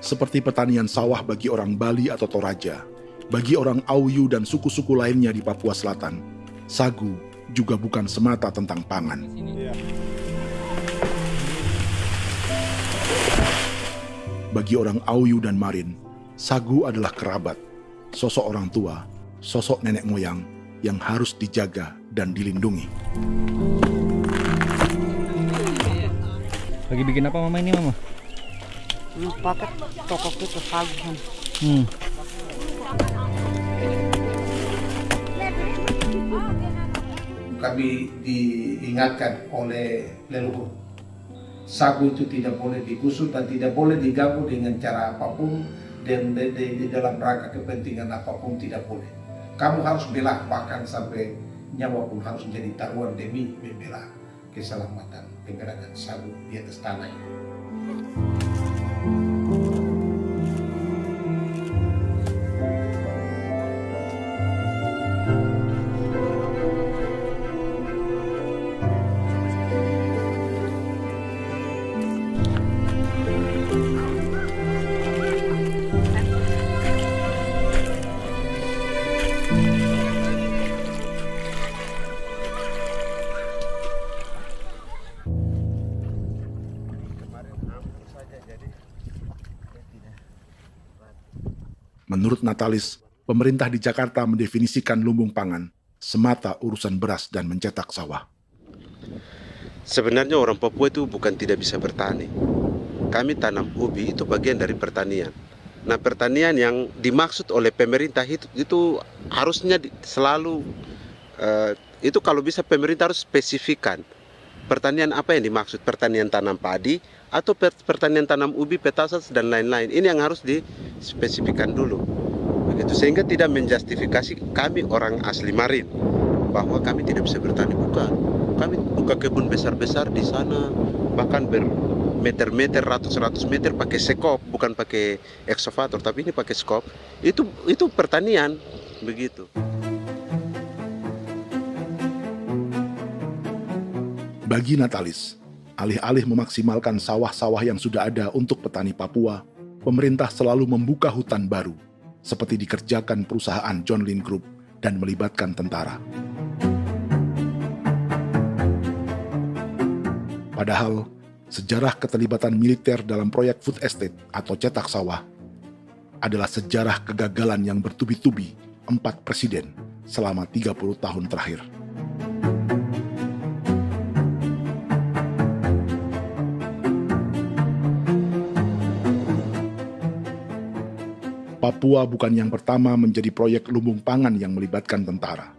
Seperti pertanian sawah bagi orang Bali atau Toraja, bagi orang Auyu dan suku-suku lainnya di Papua Selatan, sagu juga bukan semata tentang pangan. Bagi orang Auyu dan Marin, sagu adalah kerabat, sosok orang tua, sosok nenek moyang yang harus dijaga dan dilindungi. Lagi bikin apa mama ini mama? Pakai toko itu sagu. Kami diingatkan oleh leluhur, sagu itu tidak boleh digusur dan tidak boleh diganggu dengan cara apapun, dan di dalam rangka kepentingan apapun tidak boleh. Kamu harus bela, bahkan sampai nyawa pun harus menjadi taruhan demi membela keselamatan pergerakan sagu di atas tanah ini. Menurut Natalis, pemerintah di Jakarta mendefinisikan lumbung pangan semata urusan beras dan mencetak sawah. Sebenarnya orang Papua itu bukan tidak bisa bertani. Kami tanam ubi itu bagian dari pertanian. Nah, pertanian yang dimaksud oleh pemerintah itu harusnya selalu itu kalau bisa pemerintah harus spesifikkan pertanian apa yang dimaksud, pertanian tanam padi atau pertanian tanam ubi, petasan dan lain-lain. Ini yang harus dispesifikkan dulu. Begitu, sehingga tidak menjustifikasi kami orang asli Marin bahwa kami tidak bisa bertani. Bukan. Kami buka kebun besar-besar di sana, bahkan bermeter-meter, ratus-ratus meter pakai sekop, bukan pakai ekskavator, tapi ini pakai skop. Itu pertanian, begitu. Bagi Natalis, alih-alih memaksimalkan sawah-sawah yang sudah ada untuk petani Papua, pemerintah selalu membuka hutan baru, seperti dikerjakan perusahaan John Lynn Group dan melibatkan tentara. Padahal, sejarah keterlibatan militer dalam proyek food estate atau cetak sawah adalah sejarah kegagalan yang bertubi-tubi 4 presiden selama 30 tahun terakhir. Papua bukan yang pertama menjadi proyek lumbung pangan yang melibatkan tentara.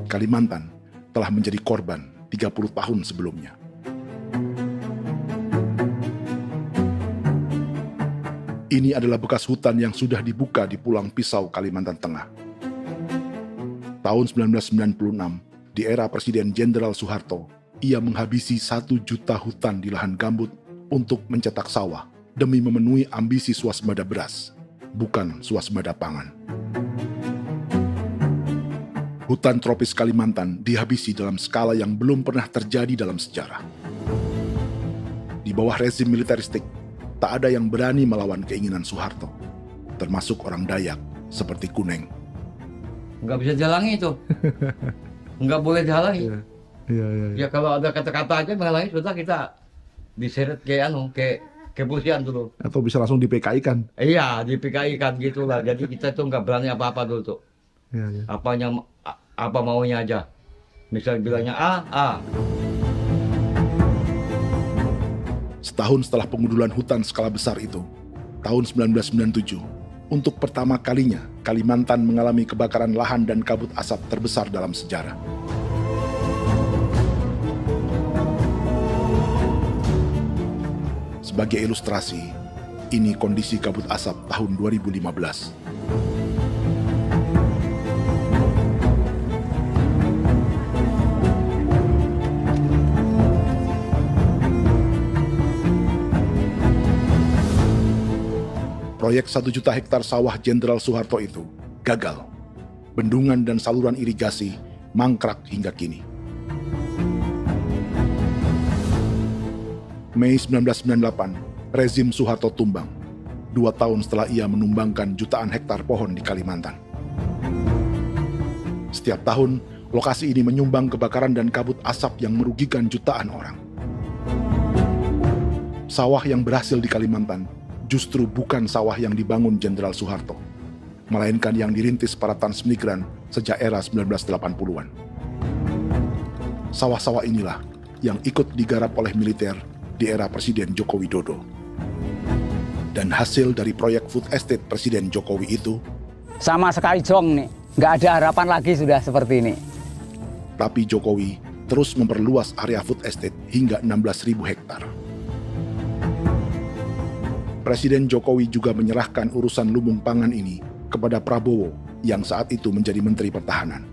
Kalimantan telah menjadi korban 30 tahun sebelumnya. Ini adalah bekas hutan yang sudah dibuka di Pulang Pisau, Kalimantan Tengah. Tahun 1996, di era Presiden Jenderal Soeharto, ia menghabisi 1 juta hutan di lahan gambut untuk mencetak sawah demi memenuhi ambisi swasembada beras, bukan swasembada pangan. Hutan tropis Kalimantan dihabisi dalam skala yang belum pernah terjadi dalam sejarah. Di bawah rezim militeristik, tak ada yang berani melawan keinginan Soeharto, termasuk orang Dayak seperti Kuneng. Nggak bisa dihalangi itu. Nggak boleh dihalangi. Ya kalau ada kata-kata aja menghalangi, sudah kita diseret ke kepolisian dulu. Atau bisa langsung di PKI-kan. Iya, di PKI-kan gitulah. Jadi kita tuh nggak berani apa-apa dulu tuh. Apa maunya aja. Misal bilangnya A. Setahun setelah pengundulan hutan skala besar itu, tahun 1997, untuk pertama kalinya Kalimantan mengalami kebakaran lahan dan kabut asap terbesar dalam sejarah. Sebagai ilustrasi, ini kondisi kabut asap tahun 2015. Proyek 1 juta hektar sawah Jenderal Soeharto itu gagal. Bendungan dan saluran irigasi mangkrak hingga kini. Mei 1998, rezim Soeharto tumbang, 2 tahun setelah ia menumbangkan jutaan hektar pohon di Kalimantan. Setiap tahun, lokasi ini menyumbang kebakaran dan kabut asap yang merugikan jutaan orang. Sawah yang berhasil di Kalimantan justru bukan sawah yang dibangun Jenderal Soeharto, melainkan yang dirintis para transmigran sejak era 1980-an. Sawah-sawah inilah yang ikut digarap oleh militer di era Presiden Joko Widodo. Dan hasil dari proyek food estate Presiden Jokowi itu sama sekali jong nih, nggak ada harapan lagi sudah seperti ini. Tapi Jokowi terus memperluas area food estate hingga 16.000 hektar. Presiden Jokowi juga menyerahkan urusan lumbung pangan ini kepada Prabowo yang saat itu menjadi Menteri Pertahanan.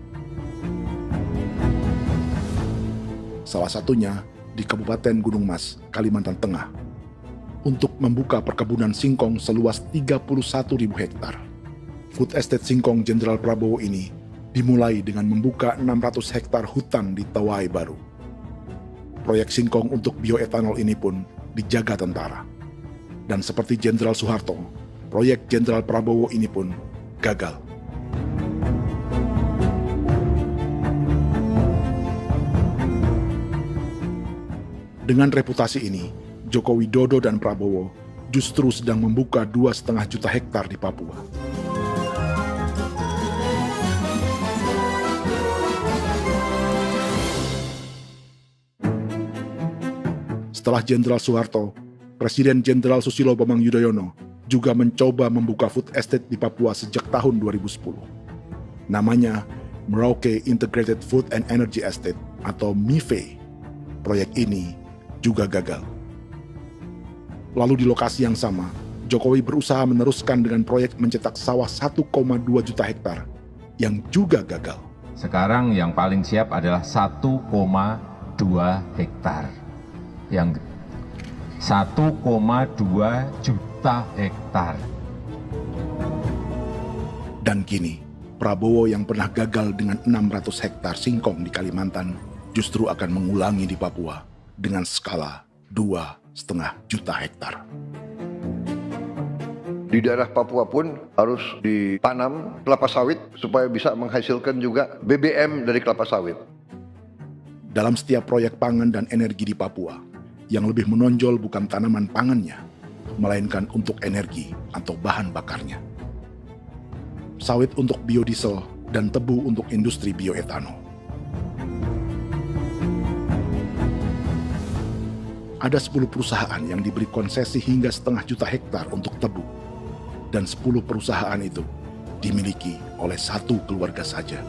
Salah satunya di Kabupaten Gunung Mas, Kalimantan Tengah, untuk membuka perkebunan singkong seluas 31.000 hektar. Food Estate Singkong Jenderal Prabowo ini dimulai dengan membuka 600 hektar hutan di Tawai Baru. Proyek singkong untuk bioetanol ini pun dijaga tentara. Dan seperti Jenderal Soeharto, proyek Jenderal Prabowo ini pun gagal. Dengan reputasi ini, Joko Widodo dan Prabowo justru sedang membuka 2,5 juta hektar di Papua. Setelah Jenderal Soeharto, Presiden Jenderal Susilo Bambang Yudhoyono juga mencoba membuka food estate di Papua sejak tahun 2010. Namanya Merauke Integrated Food and Energy Estate atau MIFE. Proyek ini juga gagal. Lalu di lokasi yang sama, Jokowi berusaha meneruskan dengan proyek mencetak sawah 1,2 juta hektar yang juga gagal. Sekarang yang paling siap adalah 1,2 hektar. Yang 1,2 juta hektar. Dan kini, Prabowo yang pernah gagal dengan 600 hektar singkong di Kalimantan justru akan mengulangi di Papua dengan skala 2,5 juta hektar. Di daerah Papua pun harus ditanam kelapa sawit supaya bisa menghasilkan juga BBM dari kelapa sawit. Dalam setiap proyek pangan dan energi di Papua, yang lebih menonjol bukan tanaman pangannya, melainkan untuk energi atau bahan bakarnya. Sawit untuk biodiesel dan tebu untuk industri bioetanol. Ada 10 perusahaan yang diberi konsesi hingga 0,5 juta hektar untuk tebu. Dan 10 perusahaan itu dimiliki oleh satu keluarga saja.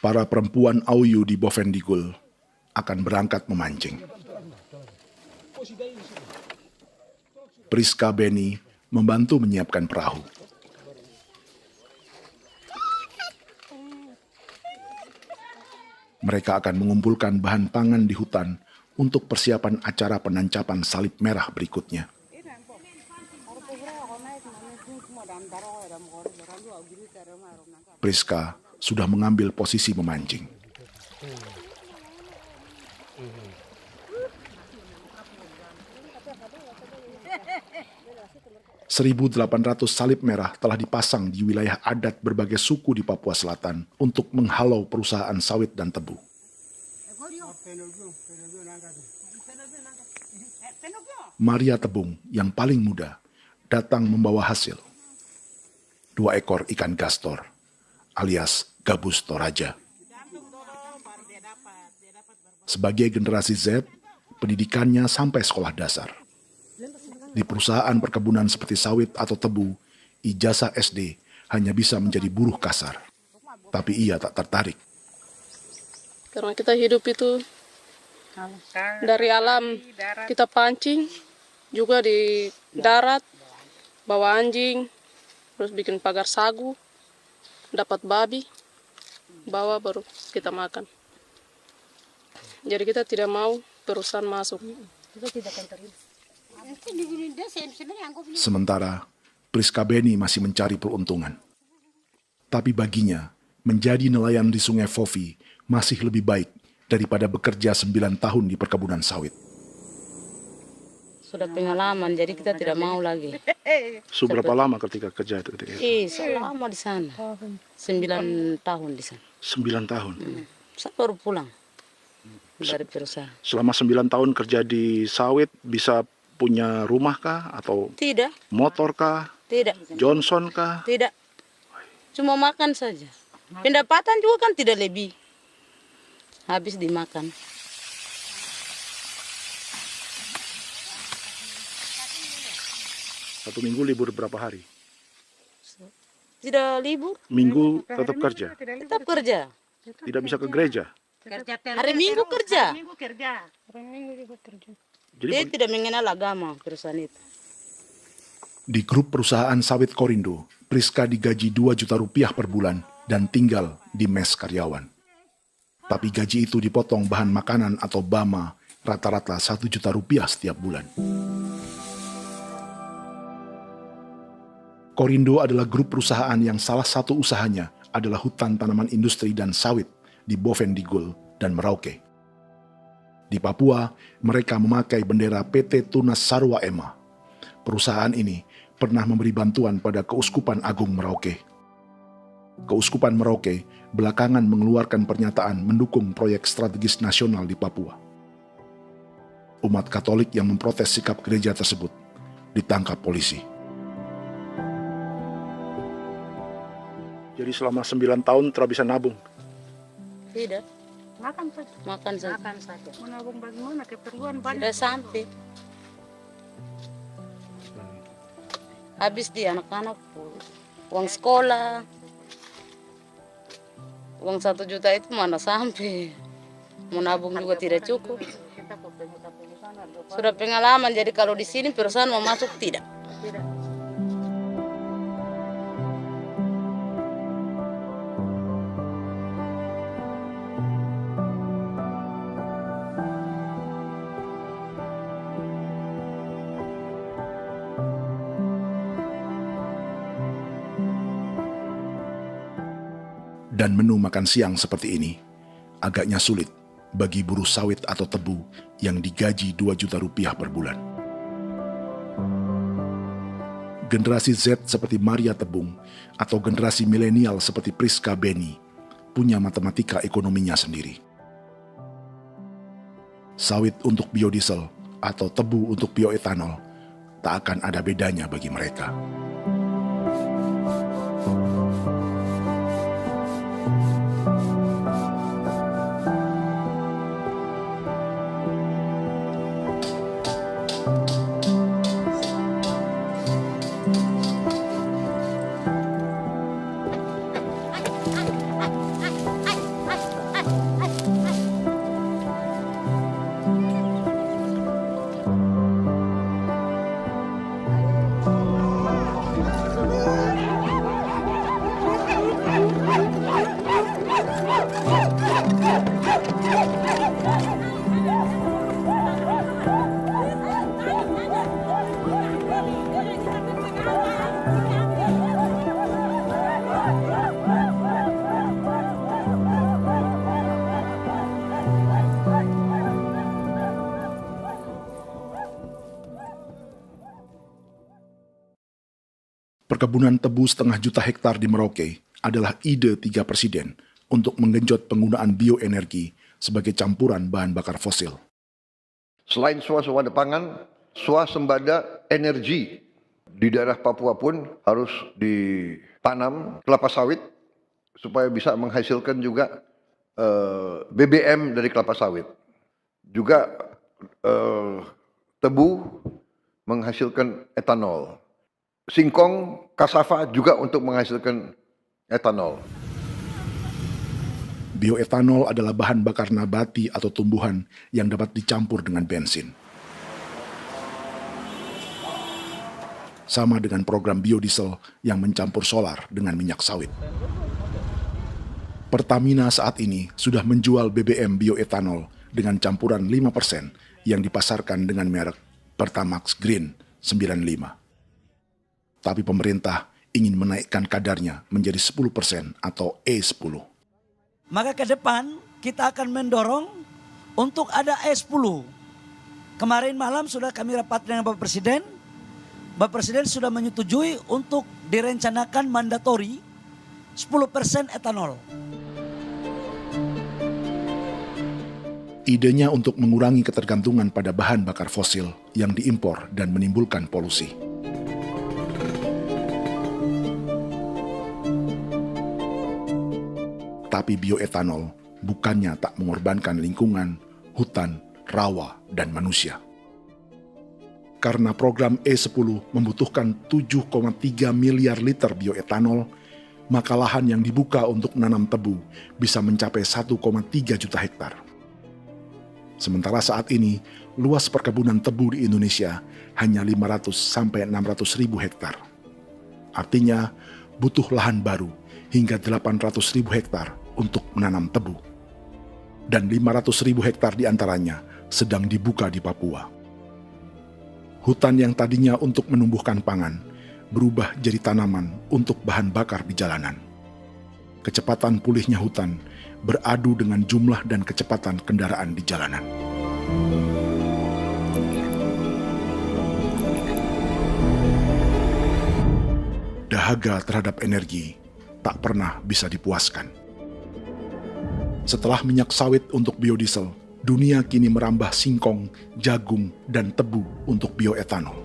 Para perempuan Auyu di Bovendigul akan berangkat memancing. Priska Beni membantu menyiapkan perahu. Mereka akan mengumpulkan bahan pangan di hutan untuk persiapan acara penancapan salib merah berikutnya. Priska sudah mengambil posisi memancing. .800 salib merah telah dipasang di wilayah adat berbagai suku di Papua Selatan untuk menghalau perusahaan sawit dan tebu. Maria Tebung yang paling muda datang membawa hasil. 2 ekor ikan gastor alias gabus toraja. Sebagai generasi Z, pendidikannya sampai sekolah dasar. Di perusahaan perkebunan seperti sawit atau tebu, ijazah SD hanya bisa menjadi buruh kasar. Tapi ia tak tertarik. Karena kita hidup itu dari alam, kita pancing, juga di darat, bawa anjing, terus bikin pagar sagu, dapat babi, bawa baru kita makan. Jadi kita tidak mau perusahaan masuk. Sementara Priska Beni masih mencari peruntungan. Tapi baginya, menjadi nelayan di Sungai Fofi masih lebih baik daripada bekerja 9 tahun di perkebunan sawit. sudah pengalaman, jadi kita tidak mau lagi. Seberapa lama ketika kerja itu? Selama di sana. 9 tahun di sana. 9 tahun? Saya baru pulang dari perusahaan. Selama 9 tahun kerja di sawit, bisa punya rumah kah? Atau Tidak. motor kah? Tidak. Johnson kah? Tidak. Cuma makan saja. Pendapatan juga kan tidak lebih. Habis dimakan. Satu minggu libur berapa hari? Tidak libur. Minggu tetap kerja? Tetap kerja. Tidak bisa ke gereja? Hari Minggu kerja. Hari Minggu juga kerja. Dia tidak mengenal agama perusahaan itu. Di grup perusahaan sawit Korindo, Priska digaji 2 juta rupiah per bulan dan tinggal di mes karyawan. Tapi gaji itu dipotong bahan makanan atau BAMA rata-rata 1 juta rupiah setiap bulan. Korindo adalah grup perusahaan yang salah satu usahanya adalah hutan tanaman industri dan sawit di Bovendigul dan Merauke. Di Papua, mereka memakai bendera PT Tunas Sarwa Ema. Perusahaan ini pernah memberi bantuan pada Keuskupan Agung Merauke. Keuskupan Merauke belakangan mengeluarkan pernyataan mendukung proyek strategis nasional di Papua. Umat Katolik yang memprotes sikap gereja tersebut ditangkap polisi. Jadi selama 9 tahun tidak bisa nabung? Tidak. Makan saja. Makan saja. Makan saja. Menabung bagaimana? Keperluan banyak. Tidak sampai. Habis di anak-anak uang sekolah. Uang 1 juta itu mana sampai. Menabung juga tidak cukup. Sudah pengalaman, jadi kalau di sini perusahaan mau masuk tidak. Dan menu makan siang seperti ini agaknya sulit bagi buruh sawit atau tebu yang digaji 2 juta rupiah per bulan. Generasi Z seperti Maria Tebung atau generasi milenial seperti Priska Beni punya matematika ekonominya sendiri. Sawit untuk biodiesel atau tebu untuk bioetanol tak akan ada bedanya bagi mereka. Perkebunan tebu 1,5 juta hektar di Merauke adalah ide 3 presiden untuk menggenjot penggunaan bioenergi sebagai campuran bahan bakar fosil. Selain swasembada pangan, swasembada energi di daerah Papua pun harus ditanam kelapa sawit supaya bisa menghasilkan juga BBM dari kelapa sawit. Juga tebu menghasilkan etanol. Singkong, kasava juga untuk menghasilkan etanol. Bioetanol adalah bahan bakar nabati atau tumbuhan yang dapat dicampur dengan bensin. Sama dengan program biodiesel yang mencampur solar dengan minyak sawit. Pertamina saat ini sudah menjual BBM bioetanol dengan campuran 5% yang dipasarkan dengan merek Pertamax Green 95. Tapi pemerintah ingin menaikkan kadarnya menjadi 10% atau E10. Maka ke depan kita akan mendorong untuk ada E10. Kemarin malam sudah kami rapat dengan Bapak Presiden. Bapak Presiden sudah menyetujui untuk direncanakan mandatori 10% etanol. Idenya untuk mengurangi ketergantungan pada bahan bakar fosil yang diimpor dan menimbulkan polusi. Tapi bioetanol bukannya tak mengorbankan lingkungan, hutan, rawa, dan manusia. Karena program E10 membutuhkan 7,3 miliar liter bioetanol, maka lahan yang dibuka untuk menanam tebu bisa mencapai 1,3 juta hektar. Sementara saat ini, luas perkebunan tebu di Indonesia hanya 500 sampai 600 ribu hektar. Artinya, butuh lahan baru hingga 800 ribu hektar untuk menanam tebu. Dan 500 ribu hektar diantaranya sedang dibuka di Papua. Hutan yang tadinya untuk menumbuhkan pangan berubah jadi tanaman untuk bahan bakar di jalanan. Kecepatan pulihnya hutan beradu dengan jumlah dan kecepatan kendaraan di jalanan. Dahaga terhadap energi tak pernah bisa dipuaskan. Setelah minyak sawit untuk biodiesel, dunia kini merambah singkong, jagung, dan tebu untuk bioetanol.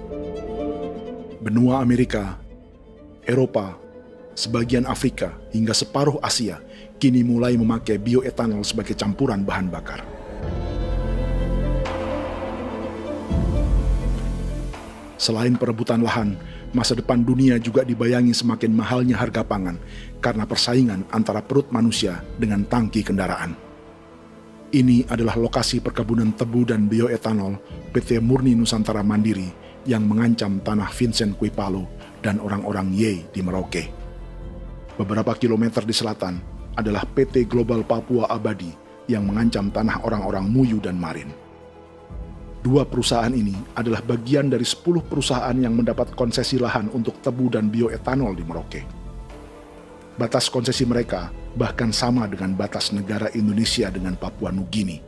Benua Amerika, Eropa, sebagian Afrika, hingga separuh Asia kini mulai memakai bioetanol sebagai campuran bahan bakar. Selain perebutan lahan, masa depan dunia juga dibayangi semakin mahalnya harga pangan karena persaingan antara perut manusia dengan tangki kendaraan. Ini adalah lokasi perkebunan tebu dan bioetanol PT Murni Nusantara Mandiri yang mengancam tanah Vincent Quipalo dan orang-orang Ye di Merauke. Beberapa kilometer di selatan adalah PT Global Papua Abadi yang mengancam tanah orang-orang Muyu dan Marin. Dua perusahaan ini adalah bagian dari 10 perusahaan yang mendapat konsesi lahan untuk tebu dan bioetanol di Merauke. Batas konsesi mereka bahkan sama dengan batas negara Indonesia dengan Papua Nugini.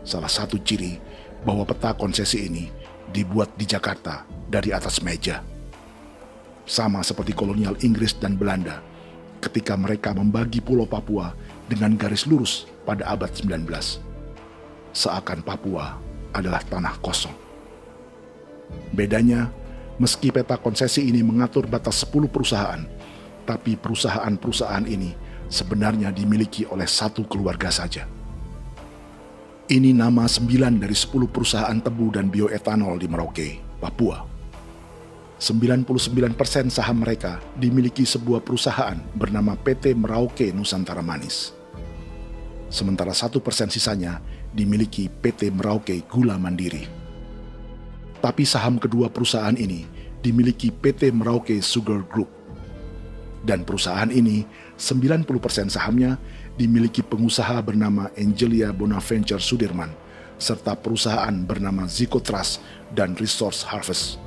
Salah satu ciri bahwa peta konsesi ini dibuat di Jakarta dari atas meja. Sama seperti kolonial Inggris dan Belanda ketika mereka membagi Pulau Papua dengan garis lurus pada abad 19. Seakan Papua adalah tanah kosong. Bedanya, meski peta konsesi ini mengatur batas 10 perusahaan, tapi perusahaan-perusahaan ini sebenarnya dimiliki oleh satu keluarga saja. Ini nama 9 dari 10 perusahaan tebu dan bioetanol di Merauke, Papua. 99% saham mereka dimiliki sebuah perusahaan bernama PT Merauke Nusantara Manis. Sementara 1% sisanya dimiliki PT Merauke Gula Mandiri. Tapi saham kedua perusahaan ini dimiliki PT Merauke Sugar Group. Dan perusahaan ini, 90% sahamnya dimiliki pengusaha bernama Angelia Bonaventure Sudirman, serta perusahaan bernama Zico Trust dan Resource Harvest.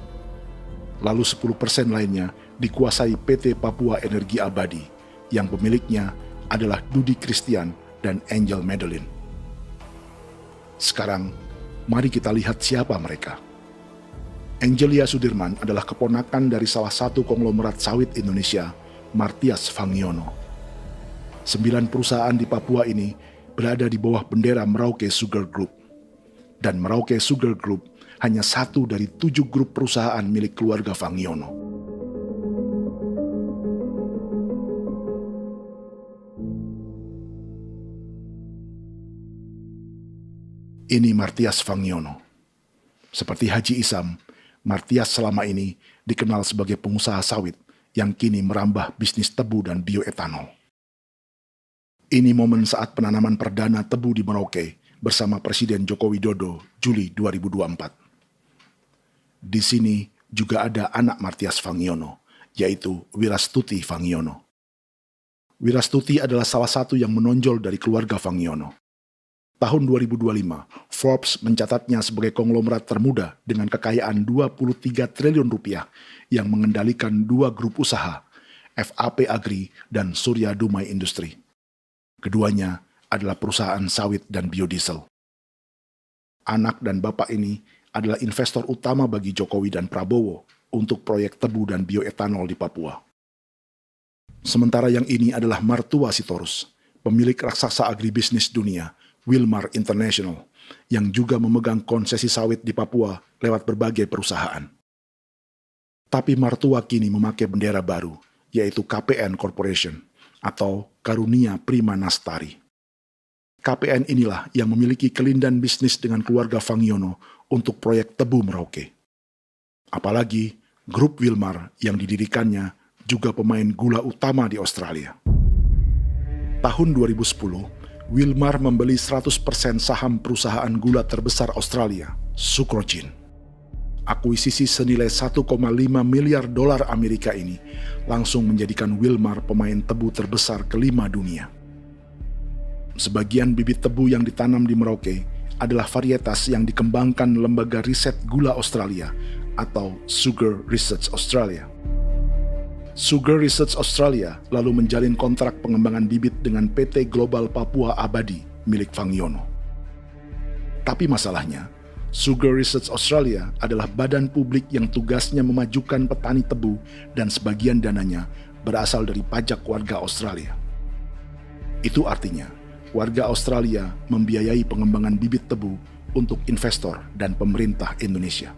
Lalu 10% lainnya dikuasai PT Papua Energi Abadi, yang pemiliknya adalah Dudi Christian dan Angel Madeline. Sekarang, mari kita lihat siapa mereka. Angelia Sudirman adalah keponakan dari salah satu konglomerat sawit Indonesia, Martias Fangiono. 9 perusahaan di Papua ini berada di bawah bendera Merauke Sugar Group. Dan Merauke Sugar Group hanya satu dari 7 grup perusahaan milik keluarga Fangiono. Ini Martias Fangiono. Seperti Haji Isam, Martias selama ini dikenal sebagai pengusaha sawit yang kini merambah bisnis tebu dan bioetanol. Ini momen saat penanaman perdana tebu di Merauke bersama Presiden Joko Widodo Juli 2024. Di sini juga ada anak Martias Fangiono, yaitu Wirastuti Fangiono. Wirastuti adalah salah satu yang menonjol dari keluarga Fangiono. Tahun 2025, Forbes mencatatnya sebagai konglomerat termuda dengan kekayaan 23 triliun rupiah yang mengendalikan 2 grup usaha, FAP Agri dan Surya Dumai Industri. Keduanya adalah perusahaan sawit dan biodiesel. Anak dan bapak ini adalah investor utama bagi Jokowi dan Prabowo untuk proyek tebu dan bioetanol di Papua. Sementara yang ini adalah mertua Sitorus, pemilik raksasa agribisnis dunia, Wilmar International, yang juga memegang konsesi sawit di Papua lewat berbagai perusahaan. Tapi mertua kini memakai bendera baru, yaitu KPN Corporation atau Karunia Prima Nastari. KPN inilah yang memiliki kelindan bisnis dengan keluarga Fangiono untuk proyek tebu Merauke. Apalagi grup Wilmar yang didirikannya juga pemain gula utama di Australia. Tahun 2010, Wilmar membeli 100% saham perusahaan gula terbesar Australia, Sucrogin. Akuisisi senilai 1,5 miliar dolar Amerika ini langsung menjadikan Wilmar pemain tebu terbesar kelima dunia. Sebagian bibit tebu yang ditanam di Merauke adalah varietas yang dikembangkan Lembaga Riset Gula Australia atau Sugar Research Australia. Sugar Research Australia lalu menjalin kontrak pengembangan bibit dengan PT Global Papua Abadi milik Fangiono. Tapi masalahnya, Sugar Research Australia adalah badan publik yang tugasnya memajukan petani tebu dan sebagian dananya berasal dari pajak warga Australia. Itu artinya, warga Australia membiayai pengembangan bibit tebu untuk investor dan pemerintah Indonesia.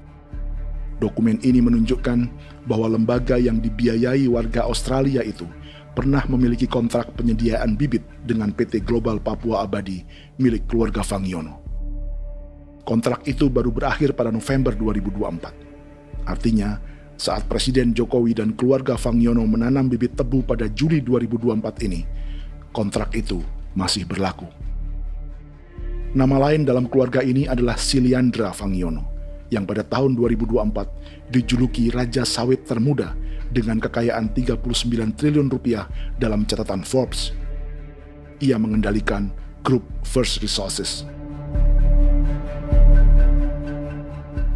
Dokumen ini menunjukkan bahwa lembaga yang dibiayai warga Australia itu pernah memiliki kontrak penyediaan bibit dengan PT Global Papua Abadi milik keluarga Fangiono. Kontrak itu baru berakhir pada November 2024. Artinya, saat Presiden Jokowi dan keluarga Fangiono menanam bibit tebu pada Juli 2024 ini, kontrak itu masih berlaku. Nama lain dalam keluarga ini adalah Siliandra Fangiono, yang pada tahun 2024 dijuluki Raja Sawit Termuda dengan kekayaan 39 triliun rupiah dalam catatan Forbes. Ia mengendalikan grup First Resources.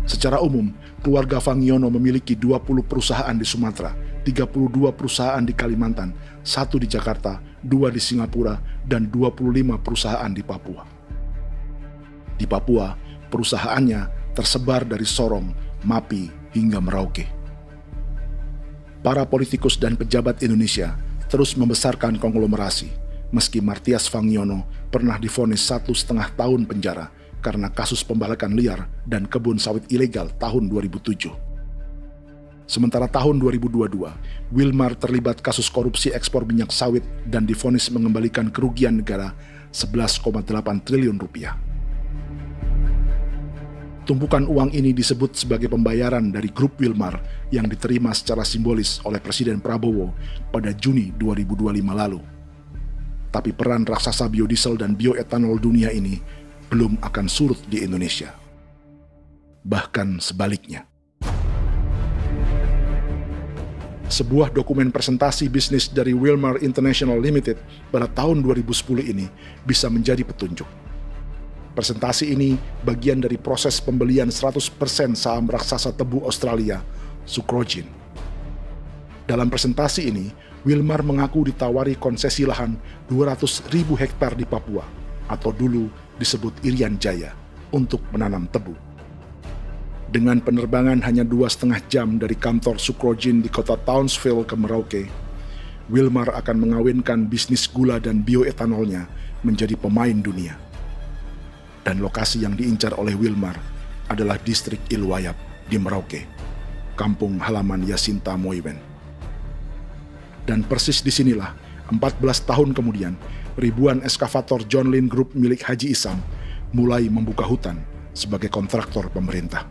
Secara umum, keluarga Fangiono memiliki 20 perusahaan di Sumatera, 32 perusahaan di Kalimantan, 1 di Jakarta, 2 di Singapura, dan 25 perusahaan di Papua. Di Papua, perusahaannya tersebar dari Sorong, Mapi, hingga Merauke. Para politikus dan pejabat Indonesia terus membesarkan konglomerasi, meski Martias Fangiono pernah divonis 1,5 tahun penjara karena kasus pembalakan liar dan kebun sawit ilegal tahun 2007. Sementara tahun 2022, Wilmar terlibat kasus korupsi ekspor minyak sawit dan divonis mengembalikan kerugian negara 11,8 triliun rupiah. Tumpukan uang ini disebut sebagai pembayaran dari grup Wilmar yang diterima secara simbolis oleh Presiden Prabowo pada Juni 2025 lalu. Tapi peran raksasa biodiesel dan bioetanol dunia ini belum akan surut di Indonesia. Bahkan sebaliknya. Sebuah dokumen presentasi bisnis dari Wilmar International Limited pada tahun 2010 ini bisa menjadi petunjuk. Presentasi ini bagian dari proses pembelian 100% saham raksasa tebu Australia, Sucrogin. Dalam presentasi ini, Wilmar mengaku ditawari konsesi lahan 200.000 hektar di Papua, atau dulu disebut Irian Jaya, untuk menanam tebu. Dengan penerbangan hanya 2,5 jam dari kantor Sucrogin di kota Townsville ke Merauke, Wilmar akan mengawinkan bisnis gula dan bioetanolnya menjadi pemain dunia. Dan lokasi yang diincar oleh Wilmar adalah distrik Ilwayap di Merauke, kampung halaman Yasinta Moiwen. Dan persis disinilah, 14 tahun kemudian, ribuan eskavator John Lynn Group milik Haji Isam mulai membuka hutan sebagai kontraktor pemerintah.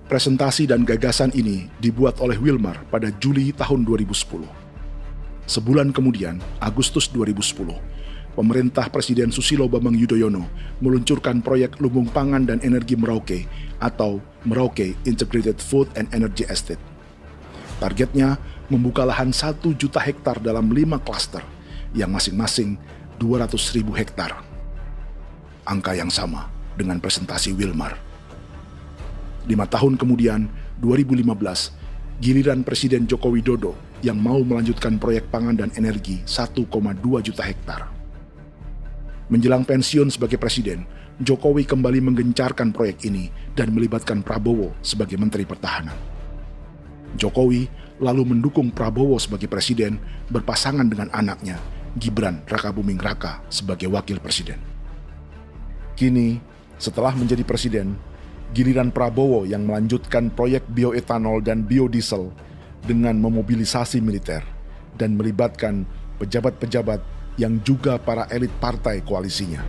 Presentasi dan gagasan ini dibuat oleh Wilmar pada Juli tahun 2010. Sebulan kemudian, Agustus 2010, pemerintah Presiden Susilo Bambang Yudhoyono meluncurkan proyek Lumbung Pangan dan Energi Merauke atau Merauke Integrated Food and Energy Estate. Targetnya membuka lahan 1 juta hektar dalam 5 klaster yang masing-masing 200.000 hektar. Angka yang sama dengan presentasi Wilmar. 5 tahun kemudian, 2015, giliran Presiden Joko Widodo yang mau melanjutkan proyek pangan dan energi 1,2 juta hektar. Menjelang pensiun sebagai presiden, Jokowi kembali menggencarkan proyek ini dan melibatkan Prabowo sebagai Menteri Pertahanan. Jokowi lalu mendukung Prabowo sebagai presiden berpasangan dengan anaknya, Gibran Rakabuming Raka sebagai wakil presiden. Kini, setelah menjadi presiden, giliran Prabowo yang melanjutkan proyek bioetanol dan biodiesel dengan memobilisasi militer dan melibatkan pejabat-pejabat yang juga para elit partai koalisinya.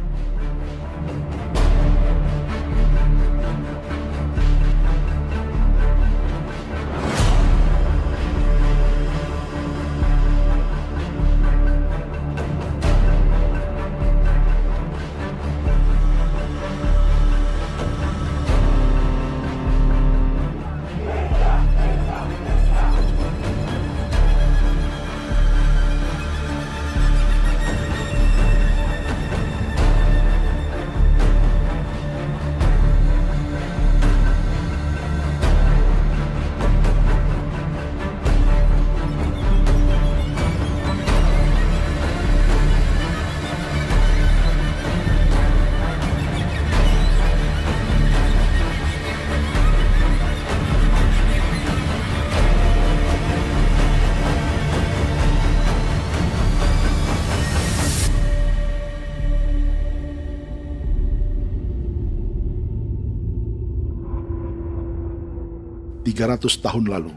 ...300 tahun lalu,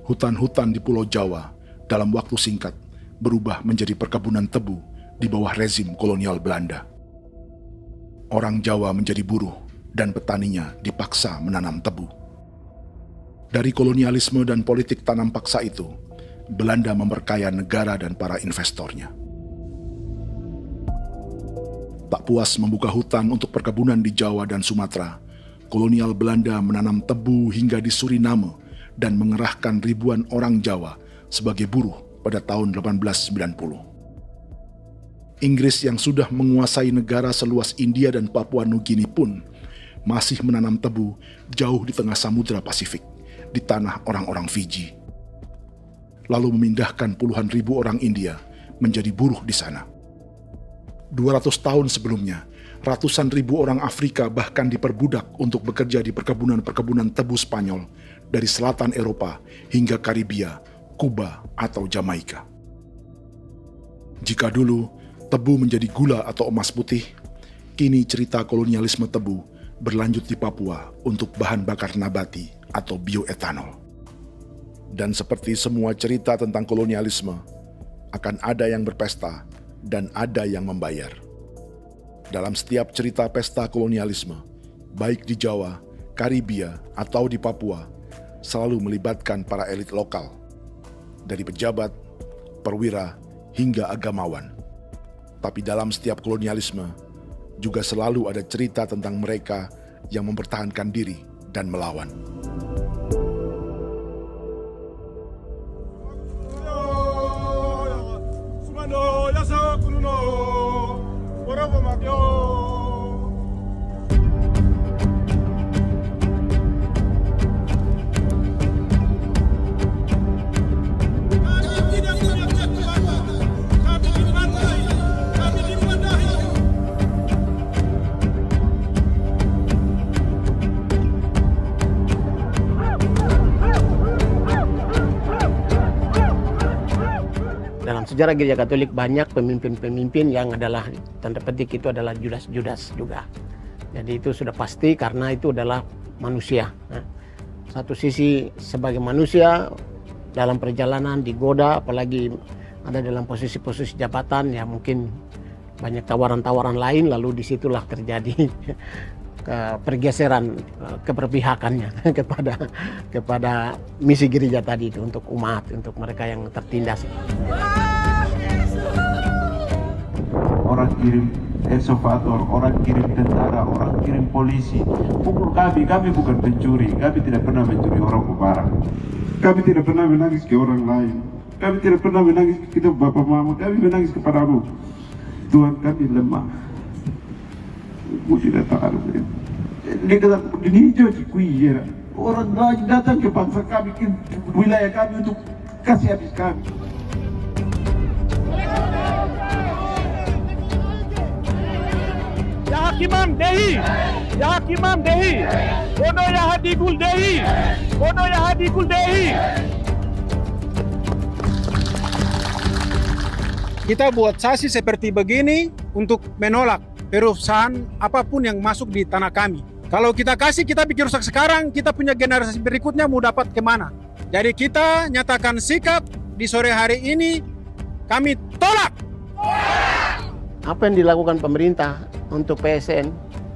hutan-hutan di Pulau Jawa dalam waktu singkat berubah menjadi perkebunan tebu di bawah rezim kolonial Belanda. Orang Jawa menjadi buruh dan petaninya dipaksa menanam tebu. Dari kolonialisme dan politik tanam paksa itu, Belanda memperkaya negara dan para investornya. Tak puas membuka hutan untuk perkebunan di Jawa dan Sumatera, kolonial Belanda menanam tebu hingga di Suriname dan mengerahkan ribuan orang Jawa sebagai buruh pada tahun 1890. Inggris yang sudah menguasai negara seluas India dan Papua Nugini pun masih menanam tebu jauh di tengah Samudra Pasifik, di tanah orang-orang Fiji. Lalu memindahkan puluhan ribu orang India menjadi buruh di sana. 200 tahun sebelumnya, ratusan ribu orang Afrika bahkan diperbudak untuk bekerja di perkebunan-perkebunan tebu Spanyol dari selatan Eropa hingga Karibia, Kuba, atau Jamaika. Jika dulu tebu menjadi gula atau emas putih, kini cerita kolonialisme tebu berlanjut di Papua untuk bahan bakar nabati atau bioetanol. Dan seperti semua cerita tentang kolonialisme, akan ada yang berpesta dan ada yang membayar. Dalam setiap cerita pesta kolonialisme, baik di Jawa, Karibia, atau di Papua, selalu melibatkan para elit lokal, dari pejabat, perwira, hingga agamawan. Tapi dalam setiap kolonialisme, juga selalu ada cerita tentang mereka yang mempertahankan diri dan melawan. Dalam sejarah Gereja Katolik banyak pemimpin-pemimpin yang adalah, tanda petik itu adalah Judas-Judas juga. Jadi itu sudah pasti karena itu adalah manusia. Satu sisi sebagai manusia dalam perjalanan digoda, apalagi ada dalam posisi-posisi jabatan, ya mungkin banyak tawaran-tawaran lain, lalu disitulah terjadi pergeseran keberpihakannya kepada misi gereja tadi itu untuk umat, untuk mereka yang tertindas. Orang kirim eksavator, orang kirim tentara, orang kirim polisi. Pukul kami bukan pencuri, kami tidak pernah mencuri orang barang. Kami tidak pernah menangis ke orang lain. Kami tidak pernah menangis ke kita bapak mama, kami menangis kepadamu. Tuhan, kami lemah. Aku tidak tahu. Dia kata, ini hijau cikui. Orang lain datang ke bangsa kami, ke wilayah kami untuk kasih habis kami. Ya Hakimam Dehi, Ya Hakimam Dehi, Bono Ya Hadigul Dehi, Bono Ya Hadigul Dehi. Kita buat sasi seperti begini untuk menolak perusahaan apapun yang masuk di tanah kami. Kalau kita kasih, kita bikin rusak sekarang, kita punya generasi berikutnya mau dapat kemana. Jadi kita nyatakan sikap di sore hari ini, kami tolak. Apa yang dilakukan pemerintah untuk PSN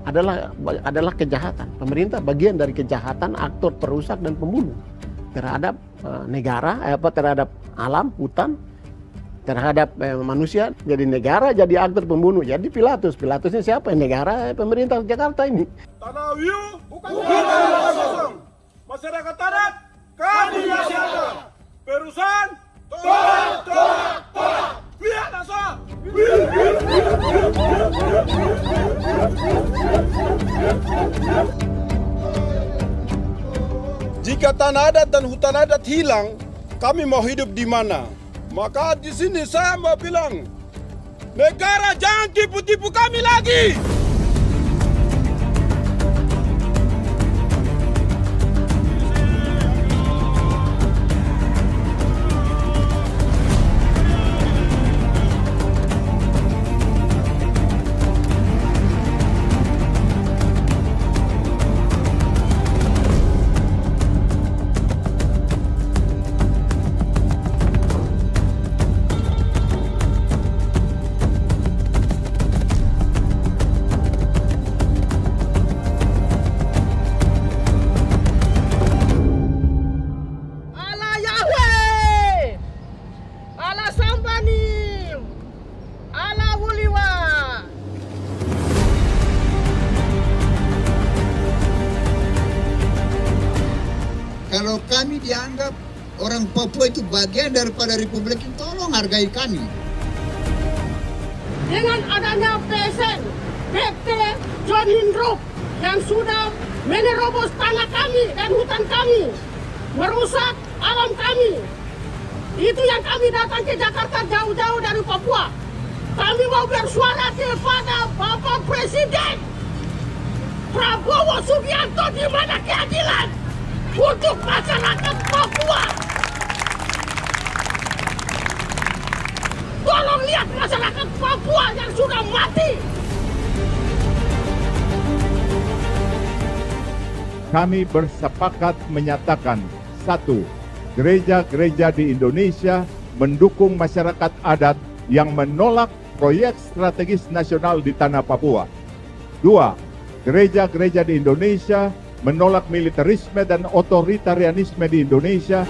adalah kejahatan. Pemerintah bagian dari kejahatan, aktor perusak dan pembunuh terhadap negara, terhadap alam, hutan, terhadap manusia. Jadi negara jadi aktor pembunuh. Jadi Pilatusnya siapa? Negara, pemerintah Jakarta ini. Tanah Wiu bukan tanah kosong. Masyarakat adat kami rasakan. Perusahaan tolak. Biar asal. Jika tanah adat dan hutan adat hilang, kami mau hidup di mana? Maka di sini saya mau bilang, negara jangan tipu-tipu kami lagi. Kalau kami dianggap orang Papua itu bagian daripada Republik ini, tolong hargai kami. Dengan adanya PSN, PT John Lindrop yang sudah menerobos tanah kami dan hutan kami, merusak alam kami. Itu yang kami datang ke Jakarta jauh-jauh dari Papua. Kami mau bersuara kepada Bapak Presiden Prabowo Subianto, di mana keadilan untuk masyarakat Papua. Tolong lihat masyarakat Papua yang sudah mati. Kami bersepakat menyatakan, 1. Gereja-gereja di Indonesia mendukung masyarakat adat yang menolak proyek strategis nasional di tanah Papua. 2. Gereja-gereja di Indonesia menolak militerisme dan otoritarianisme di Indonesia.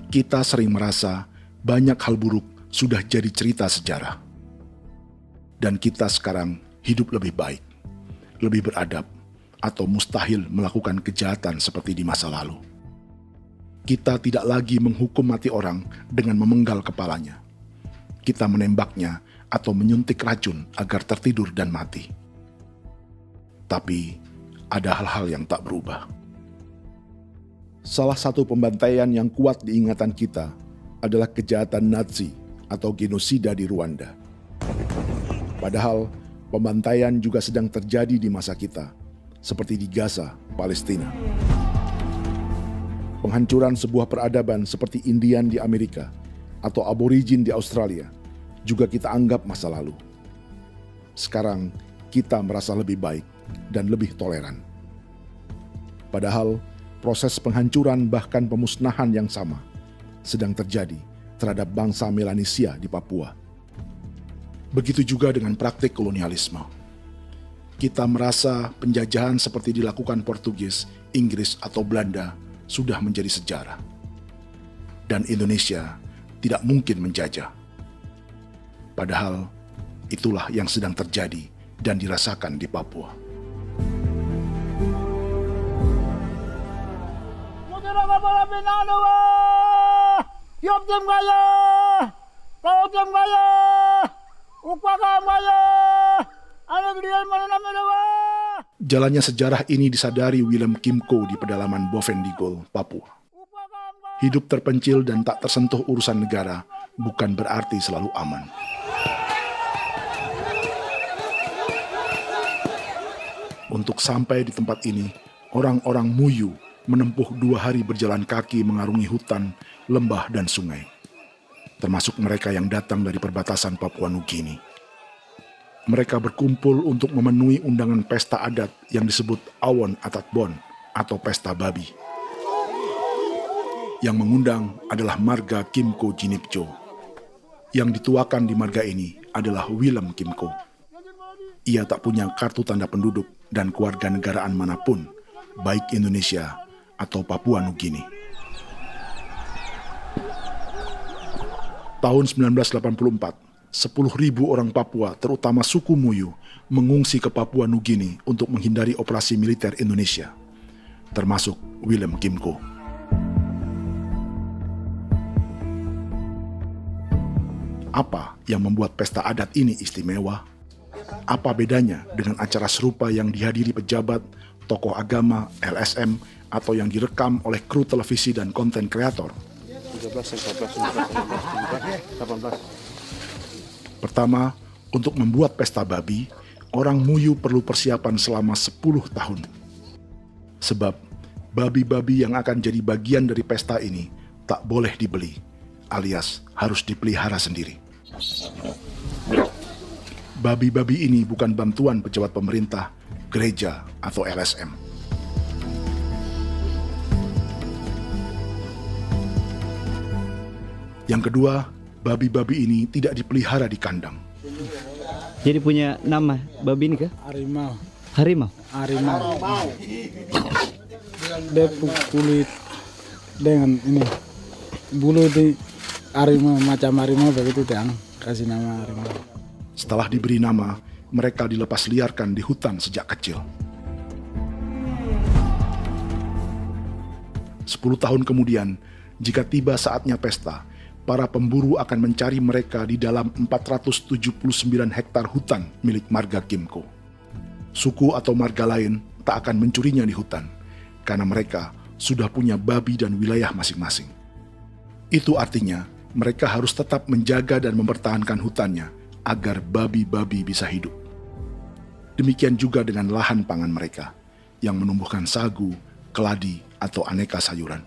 Kita sering merasa banyak hal buruk sudah jadi cerita sejarah. Dan kita sekarang hidup lebih baik, lebih beradab, atau mustahil melakukan kejahatan seperti di masa lalu. Kita tidak lagi menghukum mati orang dengan memenggal kepalanya. Kita menembaknya atau menyuntik racun agar tertidur dan mati. Tapi ada hal-hal yang tak berubah. Salah satu pembantaian yang kuat di ingatan kita adalah kejahatan Nazi atau genosida di Rwanda. Padahal pembantaian juga sedang terjadi di masa kita, seperti di Gaza, Palestina. Penghancuran sebuah peradaban seperti Indian di Amerika atau aborigin di Australia juga kita anggap masa lalu. Sekarang kita merasa lebih baik dan lebih toleran. Padahal proses penghancuran bahkan pemusnahan yang sama sedang terjadi terhadap bangsa Melanesia di Papua. Begitu juga dengan praktik kolonialisme. Kita merasa penjajahan seperti dilakukan Portugis, Inggris, atau Belanda sudah menjadi sejarah. Dan Indonesia tidak mungkin menjajah. Padahal itulah yang sedang terjadi dan dirasakan di Papua. Kau yang maya, upaka maya, anak dia mana namanya? Jalannya sejarah ini disadari Willem Kimco di pedalaman Bovendigol, Papua. Hidup terpencil dan tak tersentuh urusan negara bukan berarti selalu aman. Untuk sampai di tempat ini, orang-orang Muyu menempuh 2 hari berjalan kaki mengarungi hutan, lembah, dan sungai. Termasuk mereka yang datang dari perbatasan Papua Nugini. Mereka berkumpul untuk memenuhi undangan pesta adat yang disebut Awon Atatbon atau Pesta Babi. Yang mengundang adalah marga Kimco Jinipjo. Yang dituakan di marga ini adalah Willem Kimco. Ia tak punya kartu tanda penduduk dan kewarganegaraan manapun, baik Indonesia atau Papua Nugini. Tahun 1984, 10.000 orang Papua, terutama suku Muyu, mengungsi ke Papua Nugini untuk menghindari operasi militer Indonesia, termasuk Willem Kimco. Apa yang membuat pesta adat ini istimewa? Apa bedanya dengan acara serupa yang dihadiri pejabat, tokoh agama, LSM, atau yang direkam oleh kru televisi dan konten kreator? 18. Pertama, untuk membuat pesta babi, orang Muyu perlu persiapan selama 10 tahun. Sebab, babi-babi yang akan jadi bagian dari pesta ini tak boleh dibeli, alias harus dipelihara sendiri. Babi-babi ini bukan bantuan pejabat pemerintah, gereja, atau LSM. Yang kedua, babi-babi ini tidak dipelihara di kandang. Jadi punya nama babi ini kah? Harimau. Harimau? Harimau. Dia kulit dengan ini bulu di harimau, macam harimau begitu yang kasih nama harimau. Setelah diberi nama, mereka dilepas liarkan di hutan sejak kecil. 10 tahun kemudian, jika tiba saatnya pesta, para pemburu akan mencari mereka di dalam 479 hektar hutan milik marga Kimco. Suku atau marga lain tak akan mencurinya di hutan, karena mereka sudah punya babi dan wilayah masing-masing. Itu artinya mereka harus tetap menjaga dan mempertahankan hutannya agar babi-babi bisa hidup. Demikian juga dengan lahan pangan mereka, yang menumbuhkan sagu, keladi, atau aneka sayuran.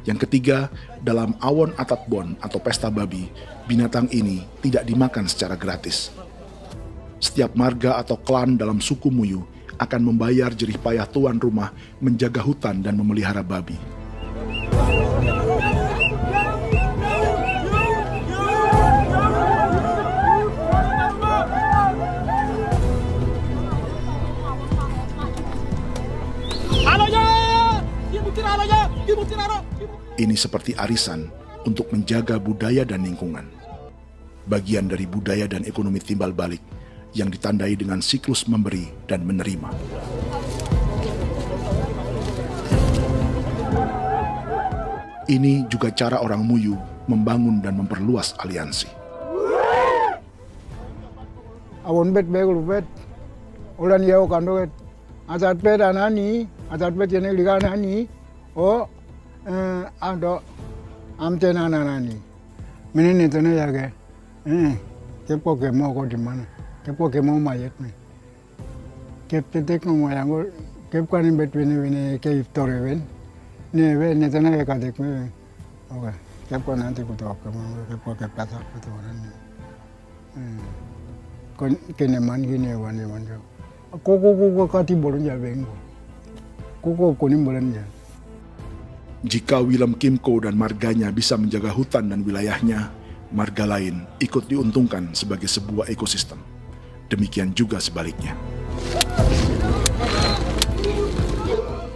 Yang ketiga, dalam Awon Atatbon atau pesta babi, binatang ini tidak dimakan secara gratis. Setiap marga atau klan dalam suku Muyu akan membayar jerih payah tuan rumah menjaga hutan dan memelihara babi. Ini seperti arisan untuk menjaga budaya dan lingkungan. Bagian dari budaya dan ekonomi timbal balik yang ditandai dengan siklus memberi dan menerima. Ini juga cara orang Muyu membangun dan memperluas aliansi. Awon bet begul bet, ulan yau kando bet, atat bet anani, atat bet yang ligan ani, oh ado amten anani, menini tu na jaga, kepo kemo ko di mana, kepo kemo mayat ni, kep tetek mo mayango, kep kanin bet wini ke iftore wen, ni wen ni tu na kadek me, oke, kep ko nanti ko tok kemo, kepo kep pasak betul ni. Keneman gini wan. Koko kati bolon jabeng. Koko kuning bolon ja. Jika Willem Kimco dan marganya bisa menjaga hutan dan wilayahnya, marga lain ikut diuntungkan sebagai sebuah ekosistem. Demikian juga sebaliknya.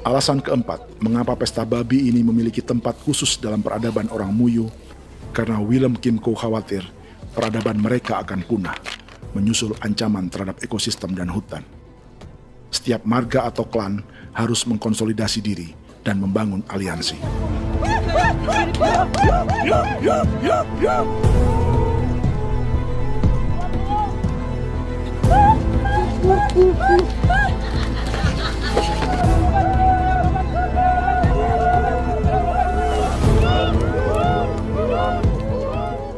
Alasan keempat, mengapa pesta babi ini memiliki tempat khusus dalam peradaban orang Muyu, karena Willem Kimco khawatir peradaban mereka akan punah, menyusul ancaman terhadap ekosistem dan hutan. Setiap marga atau klan harus mengkonsolidasi diri dan membangun aliansi.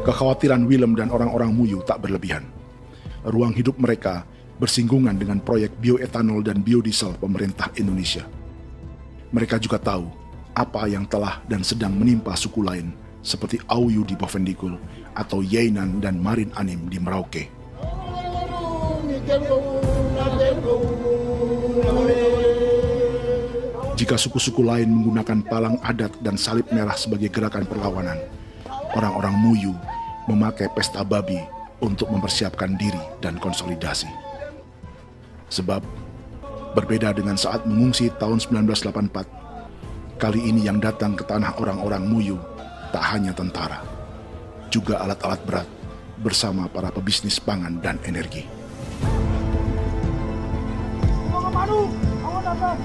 Kekhawatiran Willem dan orang-orang Muyu tak berlebihan. Ruang hidup mereka bersinggungan dengan proyek bioetanol dan biodiesel pemerintah Indonesia. Mereka juga tahu apa yang telah dan sedang menimpa suku lain seperti Auyu di Bovendigul atau Yainan dan Marin Anim di Merauke. Jika suku-suku lain menggunakan palang adat dan salib merah sebagai gerakan perlawanan, orang-orang Muyu memakai pesta babi untuk mempersiapkan diri dan konsolidasi. Sebab, berbeda dengan saat mengungsi tahun 1984, kali ini yang datang ke tanah orang-orang Muyu tak hanya tentara, juga alat-alat berat bersama para pebisnis pangan dan energi. Manu, awan atas.